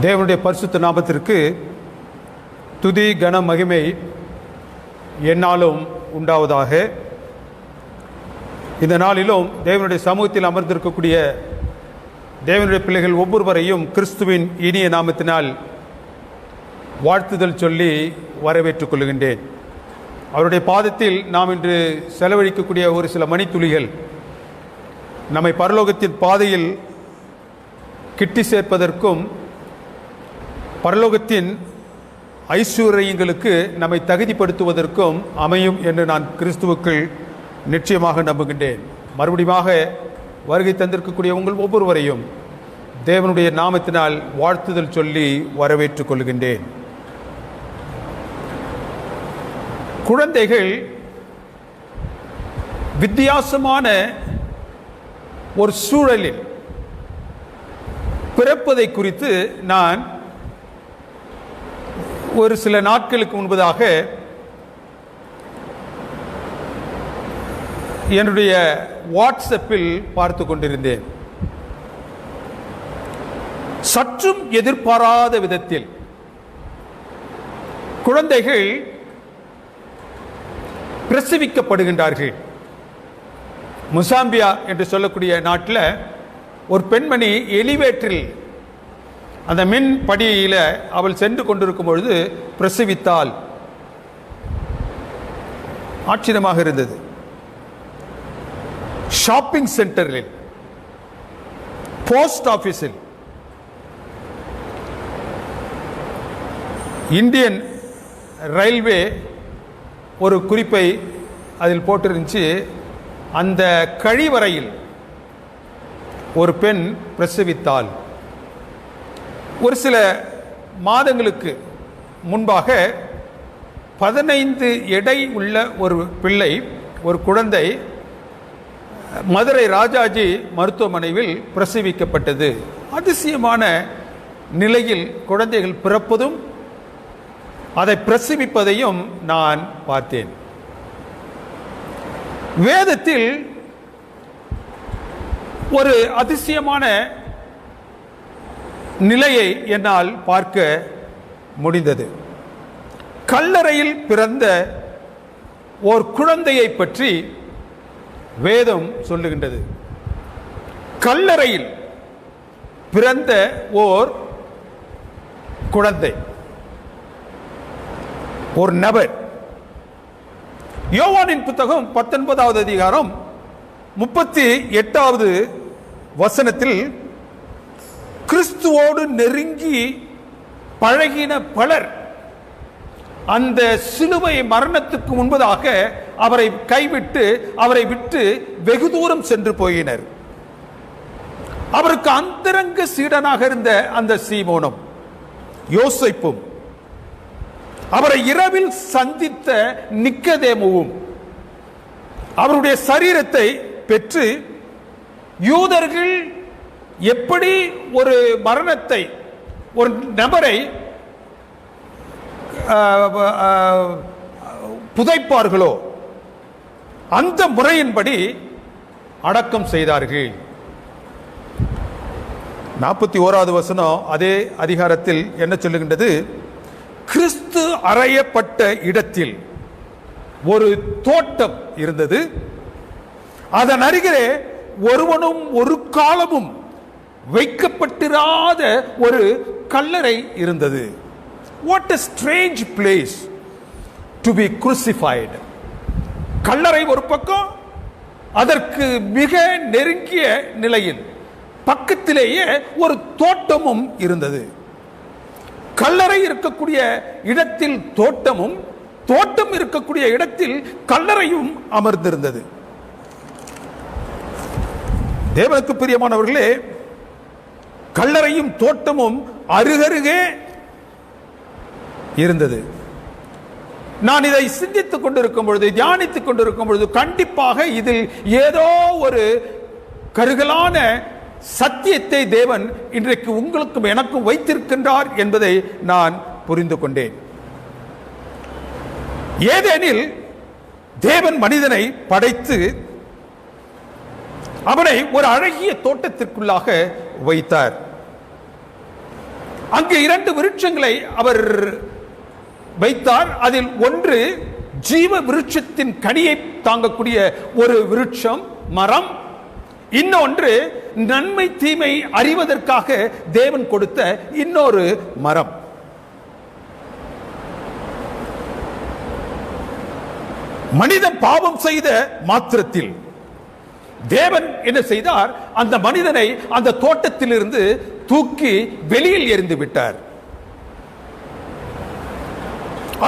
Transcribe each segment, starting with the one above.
தேவனுடைய பரிசுத்த நாமத்திற்கு துதி கன மகிமை எந்நாளும் உண்டாவதாக. இந்த நாளிலும் தேவனுடைய சமூகத்தில் அமர்ந்திருக்கக்கூடிய தேவனுடைய பிள்ளைகள் ஒவ்வொருவரையும் கிறிஸ்துவின் இனிய நாமத்தினால் வாழ்த்துதல் சொல்லி வரவேற்றுக் கொள்கின்றேன். அவருடைய பாதத்தில் நாம் இன்று செலவழிக்கக்கூடிய ஒரு சில மணித்துளிகள் நம்மை பரலோகத்தின் பாதையில் கிட்டி சேர்ப்பதற்கும் பரலோகத்தின் ஐஸ்வர்யங்களுக்கு நம்மை தகுதிப்படுத்துவதற்கும் அமையும் என்று நான் கிறிஸ்துவுக்குள் நிச்சயமாக நம்புகின்றேன். மறுபடியும் வருகை தந்திருக்கக்கூடிய உங்கள் ஒவ்வொருவரையும் தேவனுடைய நாமத்தினால் வாழ்த்துதல் சொல்லி வரவேற்றுக் கொள்கின்றேன். குழந்தைகள் வித்தியாசமான ஒரு சூழலில் பிறப்பதை குறித்து நான் ஒரு சில நாட்களுக்கு முன்பதாக என்னுடைய வாட்ஸ்அப்பில் பார்த்து கொண்டிருந்தேன். சற்றும் எதிர்பாராத விதத்தில் குழந்தைகள் பிரசவிக்கப்படுகின்றார்கள். முசாம்பியா என்று சொல்லக்கூடிய நாட்டில் ஒரு பெண்மணி எலிவேட்டரில் அந்த மின் படியில் அவள் சென்று கொண்டிருக்கும் பொழுது பிரசவித்தாள். ஆச்சரியமாக இருந்தது. ஷாப்பிங் சென்டரில், போஸ்ட் ஆபீஸில், இந்தியன் ரயில்வே ஒரு குறிப்பை அதில் போட்டிருந்துச்சு. அந்த கழிவறையில் ஒரு பெண் பிரசவித்தாள். ஒரு சில மாதங்களுக்கு முன்பாக 15 எடை உள்ள ஒரு பிள்ளை, ஒரு குழந்தை மதுரை ராஜாஜி மருத்துவமனையில் பிரசவிக்கப்பட்டது. அதிசயமான நிலையில் குழந்தைகள் பிறப்பதும் அதை பிரசவிப்பதையும் நான் பார்த்தேன். வேதத்தில் ஒரு அதிசயமான நிலையை என்னால் பார்க்க முடிந்தது. கல்லறையில் பிறந்த ஓர் குழந்தையை பற்றி வேதம் சொல்லுகின்றது. கல்லறையில் பிறந்த ஓர் குழந்தை, ஒரு நபர். யோவானின் புத்தகம் 19வது அதிகாரம் 38வது வசனத்தில் கிறிஸ்துவோடு நெருங்கி பழகின பலர் அந்த சிலுவை மரணத்துக்கு முன்பதாக அவரை கைவிட்டு அவரை விட்டு வெகு தூரம் சென்று போயினர். அவருக்கு அந்தரங்க சீடனாக இருந்த அந்த சீமோனும் யோசேப்பும், அவரை இரவில் சந்தித்த நிக்கதேமுவும் அவருடைய சரீரத்தை பெற்று யூதர்கள் எப்படி ஒரு மரணத்தை, ஒரு நபரை புதைப்பார்களோ அந்த முறையின்படி அடக்கம் செய்தார்கள். 41வது வசனம் அதே அதிகாரத்தில் என்ன சொல்லுகின்றது? கிறிஸ்து அறையப்பட்ட இடத்தில் ஒரு தோட்டம் இருந்தது. அதன் அருகிலே ஒருவனும் ஒரு காலமும் வைக்கப்பட்டிராத ஒரு கல்லறை இருந்தது. What a strange place to be crucified. கல்லறை ஒரு பக்கம், அதற்கு மிக நெருங்கிய நிலையில் பக்கத்திலேயே ஒரு தோட்டமும் இருந்தது. கல்லறை இருக்கக்கூடிய இடத்தில் தோட்டமும், தோட்டம் இருக்கக்கூடிய இடத்தில் கல்லறையும் அமர்ந்திருந்தது. தேவனுக்கு பிரியமானவர்களே, கல்லறையும் தோட்டமும் அருகருகே இருந்தது. நான் இதை சிந்தித்துக் கொண்டிருக்கும் பொழுது, தியானித்துக் கொண்டிருக்கும் பொழுது, கண்டிப்பாக இதில் ஏதோ ஒரு கருகலான சத்தியத்தை தேவன் இன்றைக்கு உங்களுக்கும் எனக்கும் வைத்திருக்கின்றார் என்பதை நான் புரிந்து கொண்டேன். ஏதேனில் தேவன் மனிதனை படைத்து அவனை ஒரு அழகிய தோட்டத்திற்குள்ளாக வைத்தார். அங்கு 2 விருட்சங்களை அவர் வைத்தார். அதில் ஒன்று ஜீவ விருட்சத்தின் கனியை தாங்கக்கூடிய ஒரு விருட்சம் மரம், இன்னொன்று நன்மை தீமை அறிவதற்காக தேவன் கொடுத்த இன்னொரு மரம். மனிதன் பாவம் செய்த மாத்திரத்தில் தேவன் என்ன செய்தார்? அந்த மனிதனை அந்த தோட்டத்திலிருந்து தூக்கி வெளியில் எறிந்து விட்டார்.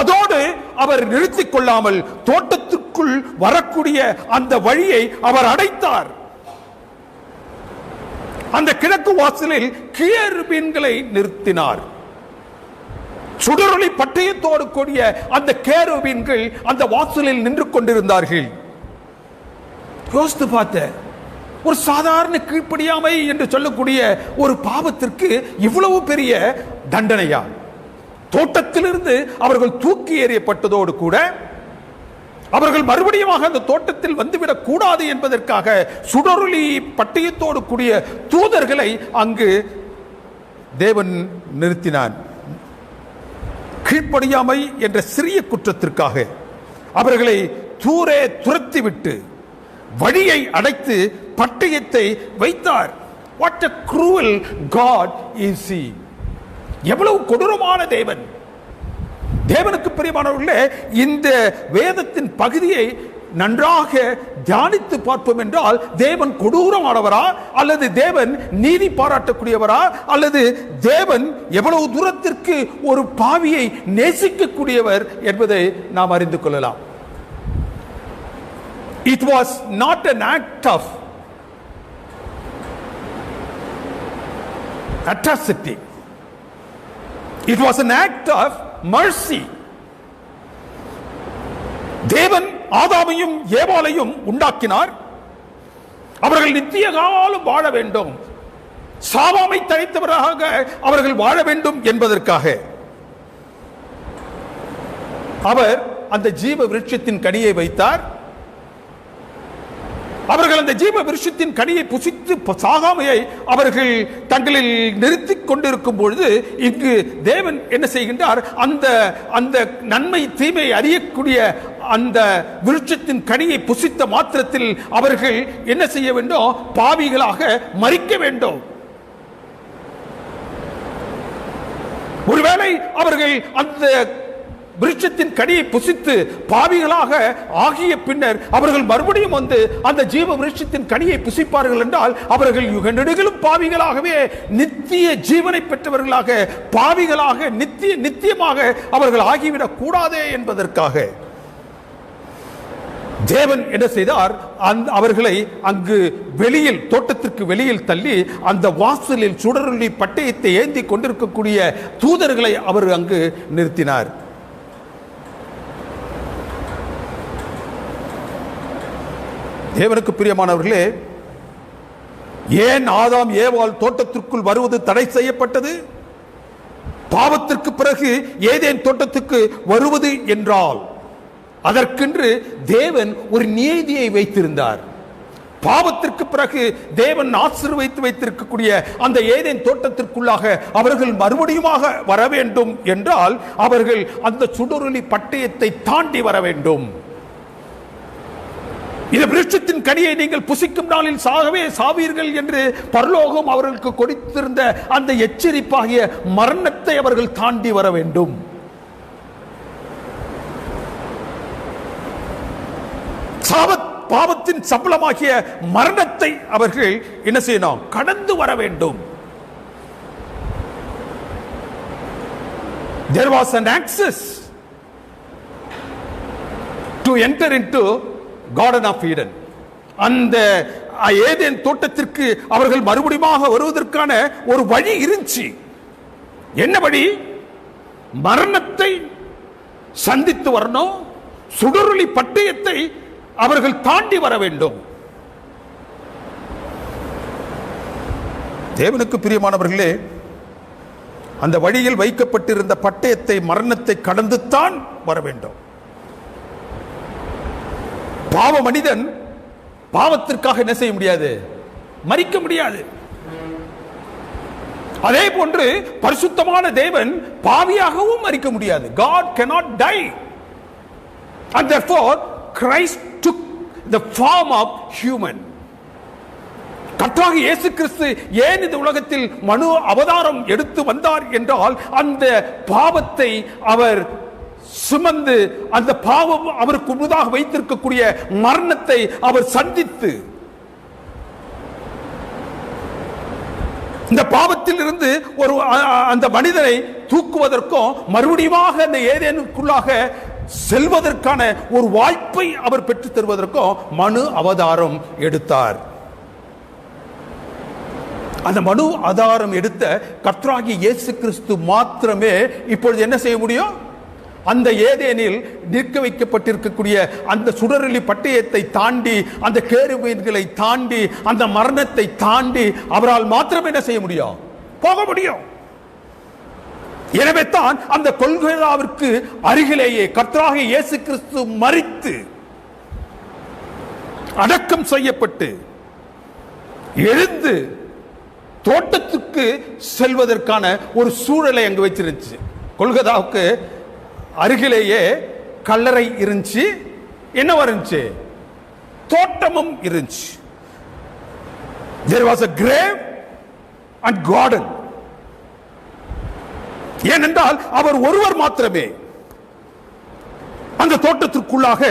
அதோடு அவர் நிறுத்திக் கொள்ளாமல் தோட்டத்திற்குள் வரக்கூடிய அந்த வழியை அவர் அடைத்தார். அந்த கிழக்கு வாசலில் கேருபீன்களை நிறுத்தினார். சுடரொளி பட்டயத்தோடு கூடிய அந்த கேருபீன்கள் அந்த வாசலில் நின்று கொண்டிருந்தார்கள். யோசித்து பார்த்த ஒரு சாதாரண கீழ்ப்படியாமை என்று சொல்லக்கூடிய ஒரு பாவத்திற்கு இவ்வளவு பெரிய தண்டனையா? தோட்டத்திலிருந்து அவர்கள் தூக்கி எறியப்பட்டதோடு கூட அவர்கள் மறுபடியும் அந்த தோட்டத்தில் வந்துவிடக் கூடாது என்பதற்காக சுடரொளி பட்டயத்தோடு கூடிய தூதர்களை அங்கு தேவன் நிறுத்தினான். கீழ்ப்படியாமை என்ற சிறிய குற்றத்திற்காக அவர்களை தூரே துரத்திவிட்டு வழியை அடைத்து பட்டயத்தை வைத்தார். What a cruel God is he! எவ்வளவு கொடூரமான தேவன்! தேவனுக்கு பிரியமானவர்களே, இந்த வேதத்தின் பகுதியை நன்றாக தியானித்து பார்ப்போம் என்றால் தேவன் கொடூரமானவரா, அல்லது தேவன் நீதி பாராட்டக்கூடியவரா, அல்லது தேவன் எவ்வளவு தூரத்திற்கு ஒரு பாவியை நேசிக்கக்கூடியவர் என்பதை நாம் அறிந்து கொள்ளலாம். It was not an act of atrocity. It was an act of mercy. தேவன் ஆதாமையும் ஏவாளையும் உண்டாக்கினார். அவர்கள் நித்திய காலம் வாழ வேண்டும், சாவாமை தழைத்தவராக அவர்கள் வாழ வேண்டும் என்பதற்காக அவர் அந்த ஜீவ விருட்சத்தின் கனியை வைத்தார். அவர்கள் அந்த ஜீவ விருட்சத்தின் கனியை புசித்து சாகாமையை அவர்கள் தங்களில் நிறுத்திக் கொண்டிருக்கும் பொழுது இங்கு தேவன் என்ன செய்கின்றார்? அந்த அந்த நன்மை தீமை அறியக்கூடிய அந்த விருட்சத்தின் கனியை புசித்த மாத்திரத்தில் அவர்கள் என்ன செய்ய வேண்டும்? பாவிகளாக மரிக்க வேண்டும். ஒருவேளை அவர்கள் அந்த விருட்சத்தின் கனியை புசித்து பாவிகளாக ஆகிய பின்னர் அவர்கள் மறுபடியும் வந்து அந்த ஜீவ விருட்சத்தின் கனியை புசிப்பார்கள் என்றால் அவர்கள் யுகநெடுகிலும் பாவிகளாகவே நித்திய ஜீவனை பெற்றவர்களாக பாவிகளாக நித்தியமாக அவர்கள் ஆகிவிடக் கூடாதே என்பதற்காக தேவன் என்ன செய்தார்? அவர்களை அங்கு வெளியில், தோட்டத்திற்கு வெளியில் தள்ளி அந்த வாசலில் சுடரொளி பட்டயத்தை ஏந்தி கொண்டிருக்கக்கூடிய தூதர்களை அவர் அங்கு நிறுத்தினார். தேவனுக்கு பிரியமானவர்களே, ஏன் ஆதாம் ஏவாள் தோட்டத்திற்குள் வருவது தடை செய்யப்பட்டது? பாவத்திற்கு பிறகு ஏதேன் தோட்டத்துக்கு வருவது என்றால் அதற்கென்று தேவன் ஒரு நியதியை வைத்திருந்தார். பாவத்திற்கு பிறகு தேவன் ஆசீர்வதித்து வைத்திருக்கக்கூடிய அந்த ஏதேன் தோட்டத்திற்குள்ளாக அவர்கள் மறுபடியுமாக வர வேண்டும் என்றால் அவர்கள் அந்த சுடரொளி பட்டயத்தை தாண்டி வர வேண்டும். இந்த விருட்சத்தின் கனியை நீங்கள் புசிக்கும் நாளில் சாகவே சாவீர்கள் என்று பரலோகம் அவர்களுக்கு கொடுத்திருந்த அந்த எச்சரிப்பாகிய மரணத்தை அவர்கள் தாண்டி வர வேண்டும். பாவத்தின் சம்பளமாகிய மரணத்தை அவர்கள் என்ன செய்யணும்? கடந்து வர வேண்டும். There was an access to enter into Garden of Eden. அந்த ஏதேன் தோட்டத்திற்கு அவர்கள் மறுபடியும் வருவதற்கான ஒரு வழி இருந்துச்சு. என்ன வழி? மரணத்தை சந்தித்து வரணும், சுடரொளி பட்டயத்தை அவர்கள் தாண்டி வர வேண்டும். தேவனுக்கு பிரியமானவர்களே, அந்த வழியில் வைக்கப்பட்டிருந்த பட்டயத்தை, மரணத்தை கடந்துத்தான் வர வேண்டும். பாவ மனிதன் பாவத்திற்காக என்ன செய்ய முடியாது? மரிக்க முடியாது. அதே போன்று பரிசுத்தமான தேவன் பாவியாகவும் மரிக்க முடியாது. God cannot die. And therefore Christ took the form of human. கர்த்தராகிய இயேசு கிறிஸ்து ஏன் இந்த உலகத்தில் மனு அவதாரம் எடுத்து வந்தார் என்றால், அந்த பாவத்தை அவர் சுமந்து, அந்த பாவம் அவருக்கு முன்னதாக வைத்திருக்கக்கூடிய மரணத்தை அவர் சந்தித்து, இந்த பாவத்தில் இருந்து ஒரு அந்த மனிதனை தூக்குவதற்கும் மறுபடியும் அந்த ஏதேனுக்குள்ளாக செல்வதற்கான ஒரு வாய்ப்பை அவர் பெற்றுத் தருவதற்கும் மனு அவதாரம் எடுத்தார். அந்த மனு ஆதாரம் எடுத்த கர்த்தராகிய இயேசு கிறிஸ்து மாத்திரமே இப்பொழுது என்ன செய்ய முடியும்? அந்த ஏதேனில் நிற்க வைக்கப்பட்டிருக்கக்கூடிய அந்த சுடரொளி பட்டயத்தை தாண்டி, அந்த கேருபீன்களை தாண்டி, அந்த மரணத்தை தாண்டி அவரால் மாத்திரமே என்ன செய்ய முடியும்? போக முடியும். எனவே தான் அந்த கொல்கொதாவிற்கு அருகிலேயே கர்த்தராகிய இயேசு கிறிஸ்து மரித்து அடக்கம் செய்யப்பட்டு எழுந்து தோட்டத்துக்கு செல்வதற்கான ஒரு சூழலை அங்கு வச்சிருந்துச்சு. கொல்கதாவுக்கு அருகிலேயே கல்லறை இருந்துச்சு. என்ன இருந்துச்சு? தோட்டமும் இருந்துச்சு. There was a grave and garden. ஏனென்றால் அவர் ஒருவர் மாத்திரமே அந்த தோட்டத்திற்குள்ளாக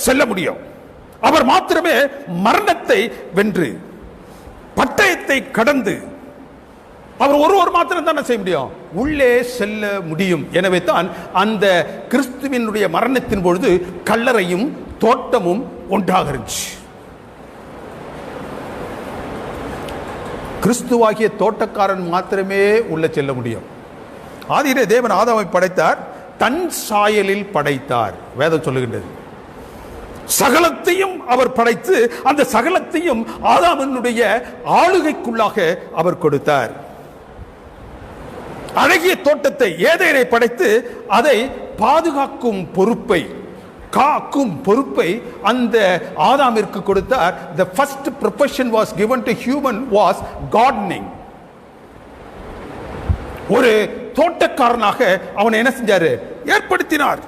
செல்ல முடியும். அவர் மாத்திரமே மரணத்தை வென்று பட்டயத்தை கடந்து அவர் ஒருவர் மாத்திரம் தான் செய்ய முடியும், உள்ளே செல்ல முடியும். எனவே தான் அந்த கிறிஸ்துவினுடைய மரணத்தின் பொழுது கல்லறையும் தோட்டமும் ஒன்றாக இருந்துச்சு. கிறிஸ்துவாகிய தோட்டக்காரன் மாத்திரமே உள்ள செல்ல முடியும். ஆதியிலே தேவன் ஆதாமை படைத்தார், தன் சாயலில் படைத்தார். வேதம் சொல்லுகின்றது. சகலத்தையும் அவர் படைத்து அந்த சகலத்தையும் ஆதாமினுடைய ஆளுகைக்குள்ளாக அவர் கொடுத்தார். அழகிய தோட்டத்தை ஏதேனை படைத்து அதை பாதுகாக்கும் பொறுப்பை, காக்கும் பொறுப்பை அந்த ஆதாமிற்கு கொடுத்தார். The first profession was given to human was gardening. ஒரு தோட்டக்காரனாக அவனை என்ன செஞ்சாரு? ஏற்படுத்தினார்.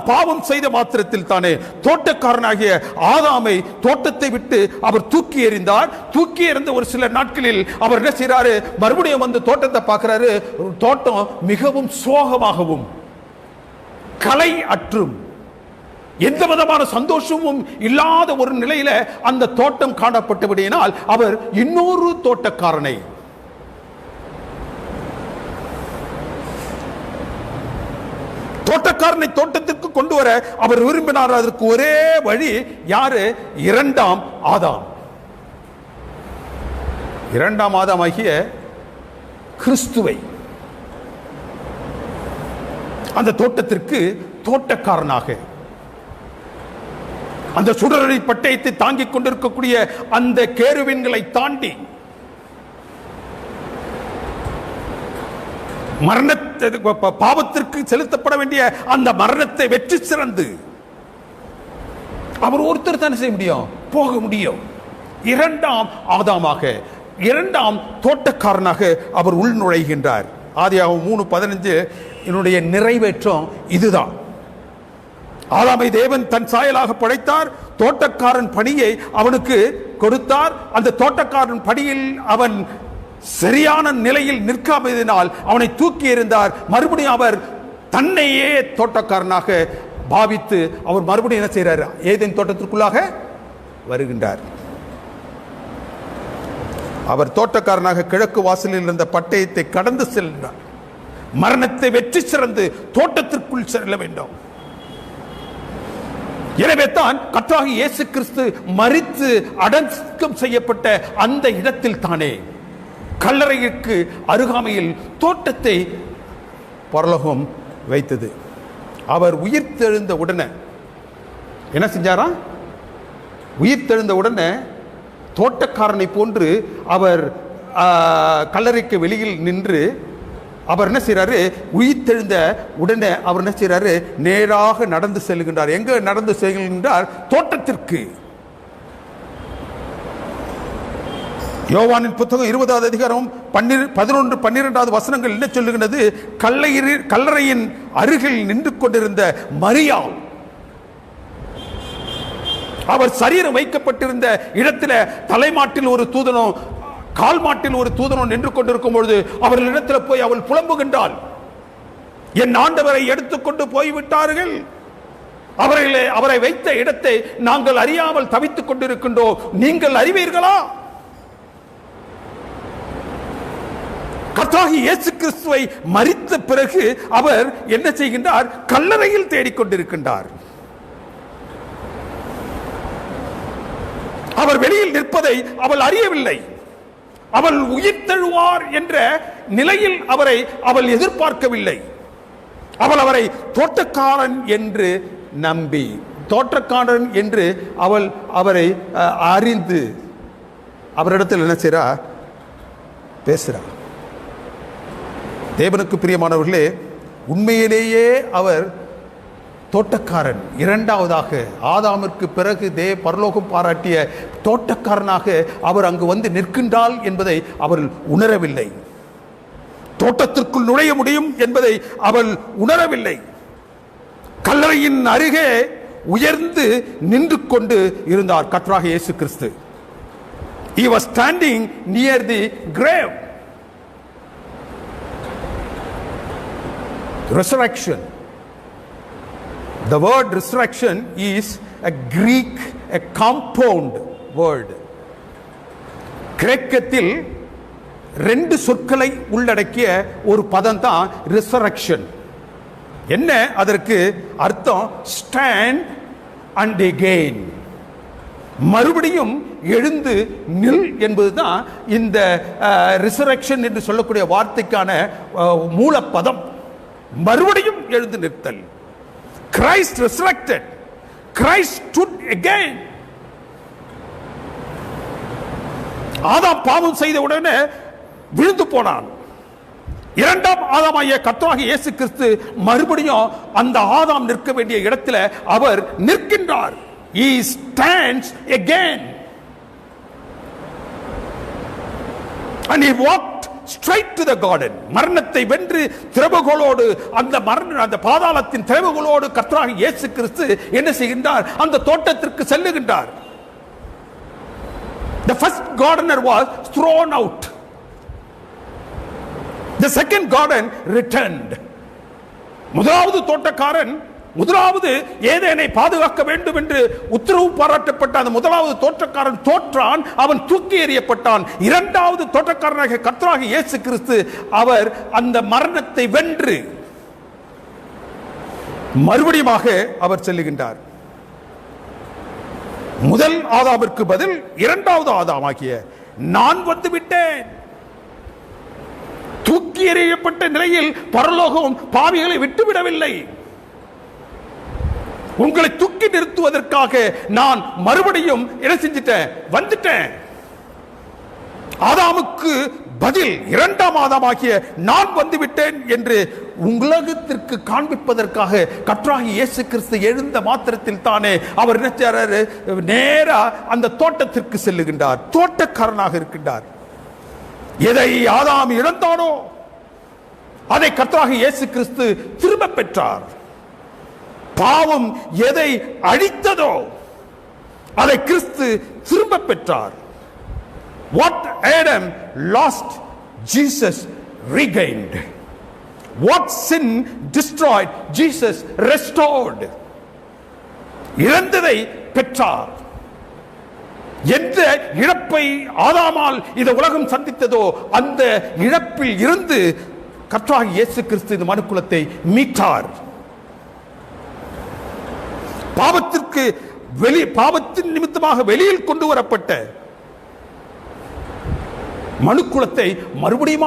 பாவம் செய்த மாத்திரத்தில் தானே தோட்டக்காரனாகிய ஆதாமை தோட்டத்தை விட்டு அவர் தூக்கி எறிந்தார். தூக்கி எறிந்த ஒரு சில நாட்களில் அவர் என்ன செய்யறாரு? மறுபடியும் வந்து தோட்டத்தை பார்க்கிறாரு. தோட்டம் மிகவும் சோகமாகவும் கலை அற்றும் எந்த விதமான சந்தோஷமும் இல்லாத ஒரு நிலையில அந்த தோட்டம் காணப்பட்டபடியினால் அவர் இன்னொரு தோட்டக்காரனை, தோட்டக்காரனை தோட்டத்திற்கு கொண்டு வர அவர் விரும்பினார். அதற்கு ஒரே வழி யாரு? இரண்டாம் ஆதாம். இரண்டாம் ஆதாம் ஆகிய கிறிஸ்துவை அந்த தோட்டத்திற்கு தோட்டக்காரனாக, அந்த சுடரொளி பட்டயத்தை தாங்கிக் கொண்டிருக்கக்கூடிய அந்த கேருவின்களை தாண்டி மரணத்தை, பாவத்திற்கு செலுத்தப்பட வேண்டிய அந்த மரணத்தை வெற்றி சிறந்து அவர் ஒருத்தர் தானே செய்ய முடியும்? போக முடியும். இரண்டாம் ஆதாமாக, இரண்டாம் தோட்டக்காரனாக அவர் உள் நுழைகின்றார். ஆதியாகமம் 3:15 என்னுடைய நிறைவேற்றம் இதுதான். ஆதாமை தேவன் தன் சாயலாக படைத்தார். தோட்டக்காரன் பணியை அவனுக்கு கொடுத்தார். அந்த தோட்டக்காரன் பணியில் அவன் சரியான நிலையில் நிற்காததினால் அவனை தூக்கி எறிந்தார். மறுபடியும் அவர் தன்னையே தோட்டக்காரனாக பாவித்து அவர் மறுபடியும் என்ன செய்கிறார்? ஏதேன் தோட்டத்திற்குள்ளாக வருகின்றார். அவர் தோட்டக்காரனாக கிழக்கு வாசலில் இருந்த பட்டயத்தை கடந்து செல்கிறார். மரணத்தை வெற்றி சிறந்து தோட்டத்திற்குள் செல்ல வேண்டும். எனவே தான் கர்த்தராகிய இயேசு கிறிஸ்து மரித்து அடக்கம் செய்யப்பட்ட அந்த இடத்தில் தானே கல்லறைக்கு அருகாமையில் தோட்டத்தை பரலோகம் வைத்தது. அவர் உயிர்த்தெழுந்த உடனே என்ன செஞ்சாரா? உயிர்த்தெழுந்த உடனே தோட்டக்காரனை போன்று அவர் கல்லறைக்கு வெளியில் நின்று அவர் என்ன செய்யறாரு? உயிர்த்தெழுந்த உடனே அவர் என்ன செய்யறாரு? நேராக நடந்து செல்கின்றார். எங்க நடந்து செல்கின்றார்? தோட்டத்திற்கு. யோவானின் புத்தகம் 20வது அதிகாரம் 11, 12வது வசனங்கள் என்ன சொல்லுகிறது? கல்லறையின் அருகில் நின்று கொண்டிருந்த மரியாள், அவர் சரீரம் வைக்கப்பட்டிருந்த இடத்துல தலைமாட்டில் ஒரு தூதனோ கால் மாட்டில் ஒரு தூதனோ நின்று கொண்டிருக்கும் பொழுது அவர்களிடத்தில் போய் அவள் புலம்புகின்றாள், என் ஆண்டவரை எடுத்துக்கொண்டு போய்விட்டார்கள், அவரை வைத்த இடத்தை நாங்கள் அறியாமல் தவித்துக் கொண்டிருக்கின்றோம், நீங்கள் அறிவீர்களா? கர்த்தராகிய இயேசு கிறிஸ்துவை மரித்த பிறகு அவர் என்ன செய்கின்றார்? கல்லறையில் தேடிக்கொண்டிருக்கின்றார். அவர் வெளியில் நிற்பதை அவள் அறியவில்லை. அவள் உயிர் தழுவார் என்ற நிலையில் அவள் எதிர்பார்க்கவில்லை. அவரை தோட்டக்காரன் என்று நம்பி, தோட்டக்காரன் என்று அவரை அறிந்து அவரிடத்தில் என்ன செய்றா? பேசுறா. தேவனுக்கு பிரியமானவர்களே, உண்மையிலேயே அவர் தோட்டக்காரன். இரண்டாவதாக ஆதாமிற்கு பிறகு பரலோகம் பாராட்டிய தோட்டக்காரனாக அவர் அங்கு வந்து நிற்கின்றாள் என்பதை அவள் உணரவில்லை. தோட்டத்திற்குள் நுழைய முடியும் என்பதை அவள் உணரவில்லை. கல்லறையின் அருகே உயர்ந்து நின்று கொண்டு இருந்தார் கர்த்தராகிய இயேசு கிறிஸ்து. He was standing near the grave. Resurrection. The word resurrection is a Greek, a compound word. கிரேக்கத்தில் 2 சொற்களை உள்ளடக்கிய ஒரு பதம் தான் resurrection. என்ன அதற்கு அர்த்தம்? ஸ்டாண்ட் அண்ட் அகெயின், மறுபடியும் எழுந்து நில் என்பதுதான் இந்த ரிசரக்ஷன் என்று சொல்லக்கூடிய வார்த்தைக்கான மூலப்பதம். மறுபடியும் எழுந்து நிற்தல். Christ resurrected. Christ stood again. ஆதாம் பாவம் செய்த உடனே விழுந்து போனான். இரண்டாம் ஆதாமாகிய கர்த்தராகிய இயேசு கிறிஸ்து மறுபடியும் அந்த ஆதாம் நிற்க வேண்டிய இடத்துல அவர் நிற்கின்றார். He stands again. And he walked straight to the garden. மரணத்தை வென்று திறவுகோலோடு அந்த பாதாளத்தின் திறவுகோலோடு கர்த்தராகிய இயேசு கிறிஸ்து என்ன செய்கின்றார்? அந்த தோட்டத்திற்கு செல்லுகின்றார். The first gardener was thrown out. The second garden returned. முதலாவது தோட்டக்காரன், முதலாவது ஏதேனை பாதுகாக்க வேண்டும் என்று உத்தரவு பாராட்டப்பட்ட அந்த முதலாவது தோட்டக்காரன் தோற்றான், அவன் தூக்கி எறியப்பட்டான். இரண்டாவது தோட்டக்காரனாக கர்த்தராகிய இயேசு கிறிஸ்து அவர் அந்த மரணத்தை வென்று மறுபடியும் அவர் செல்லுகின்றார். முதல் ஆதாமிற்கு பதில் இரண்டாவது ஆதாமாகிய நான் வந்து விட்டேன். தூக்கி எறியப்பட்ட நிலையில் பரலோகம் பாவிகளை விட்டுவிடவில்லை. உங்களை தூக்கி நிறுத்துவதற்காக நான் மறுபடியும் என்ன செஞ்சிட்டேன்? வந்துட்டேன். ஆதாமுக்கு பதில் இரண்டாம் ஆதாமாகிய நான் வந்துவிட்டேன் என்று உலகத்திற்கு காண்பிப்பதற்காக கர்த்தராகிய இயேசு கிறிஸ்து எழுந்த மாத்திரத்தில் தானே அவர் நேரா அந்த தோட்டத்திற்கு செல்லுகின்றார். தோட்டக்காரனாக இருக்கின்றார். எதை ஆதாம் இழந்தானோ அதை கர்த்தராகிய இயேசு கிறிஸ்து திரும்ப பெற்றார். பாவம் எதை அழித்ததோ அதை கிறிஸ்து திரும்ப பெற்றார். What Adam lost, Jesus regained. What sin destroyed, Jesus restored. இழந்ததை பெற்றார். எந்த இழப்பை ஆதாமால் இந்த உலகம் சந்தித்ததோ அந்த இழப்பில் இருந்து கர்த்தராகிய இயேசு கிறிஸ்து இந்த மனுக்குலத்தை மீட்டார். பாவத்தின் நிமித்தமாக வெளியில் கொண்டு வரப்பட்ட மனுக்குலத்தை மறுபடியும்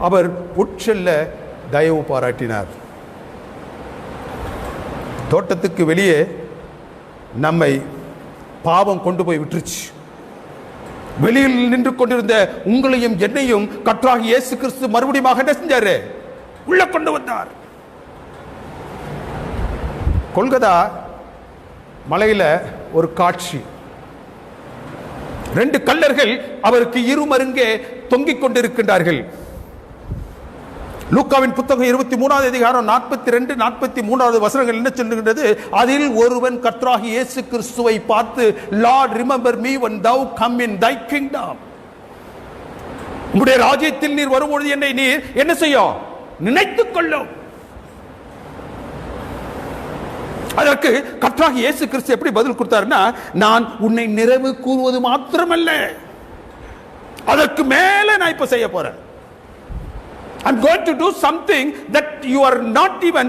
அவர் உட்செல்ல தயவு பாராட்டினார். தோட்டத்துக்கு வெளியே நம்மை பாவம் கொண்டு போய் விட்டுருச்சு. வெளியில் நின்று கொண்டிருந்த உங்களையும் என்னையும் கர்த்தராகிய இயேசு கிறிஸ்து மறுபடியும் என்ன செஞ்சாரு? உள்ள கொண்டு வந்தார். கொல்கத்தா மலையில ஒரு காட்சி. 2 கல்லர்கள் அவருக்கு இருமருங்கே தொங்கிக் கொண்டிருக்கின்றார்கள். லூக்காவின் புத்தகம் 23 அதிகாரம் 42 43 வசனங்கள் என்ன சொல்லுகின்றது? அதில் ஒருவன் கர்த்தராகிய இயேசு கிறிஸ்துவை பார்த்து, Lord remember me when thou come in thy kingdom. உம்முடைய ராஜ்யத்தில் நீர் வரும்பொழுது என்னை நீர் என்ன செய்யும்? நினைத்துக் கொள்ளும். அதற்கு கர்த்தராகிய இயேசு கிறிஸ்து எப்படி பதில் கொடுத்தாருன்னா, நான் உன்னை நிறைவு கூறுவது மாத்திரமல்ல, அதற்கு மேல நான் இப்ப செய்ய போறேன். I'm going to do something that you are not even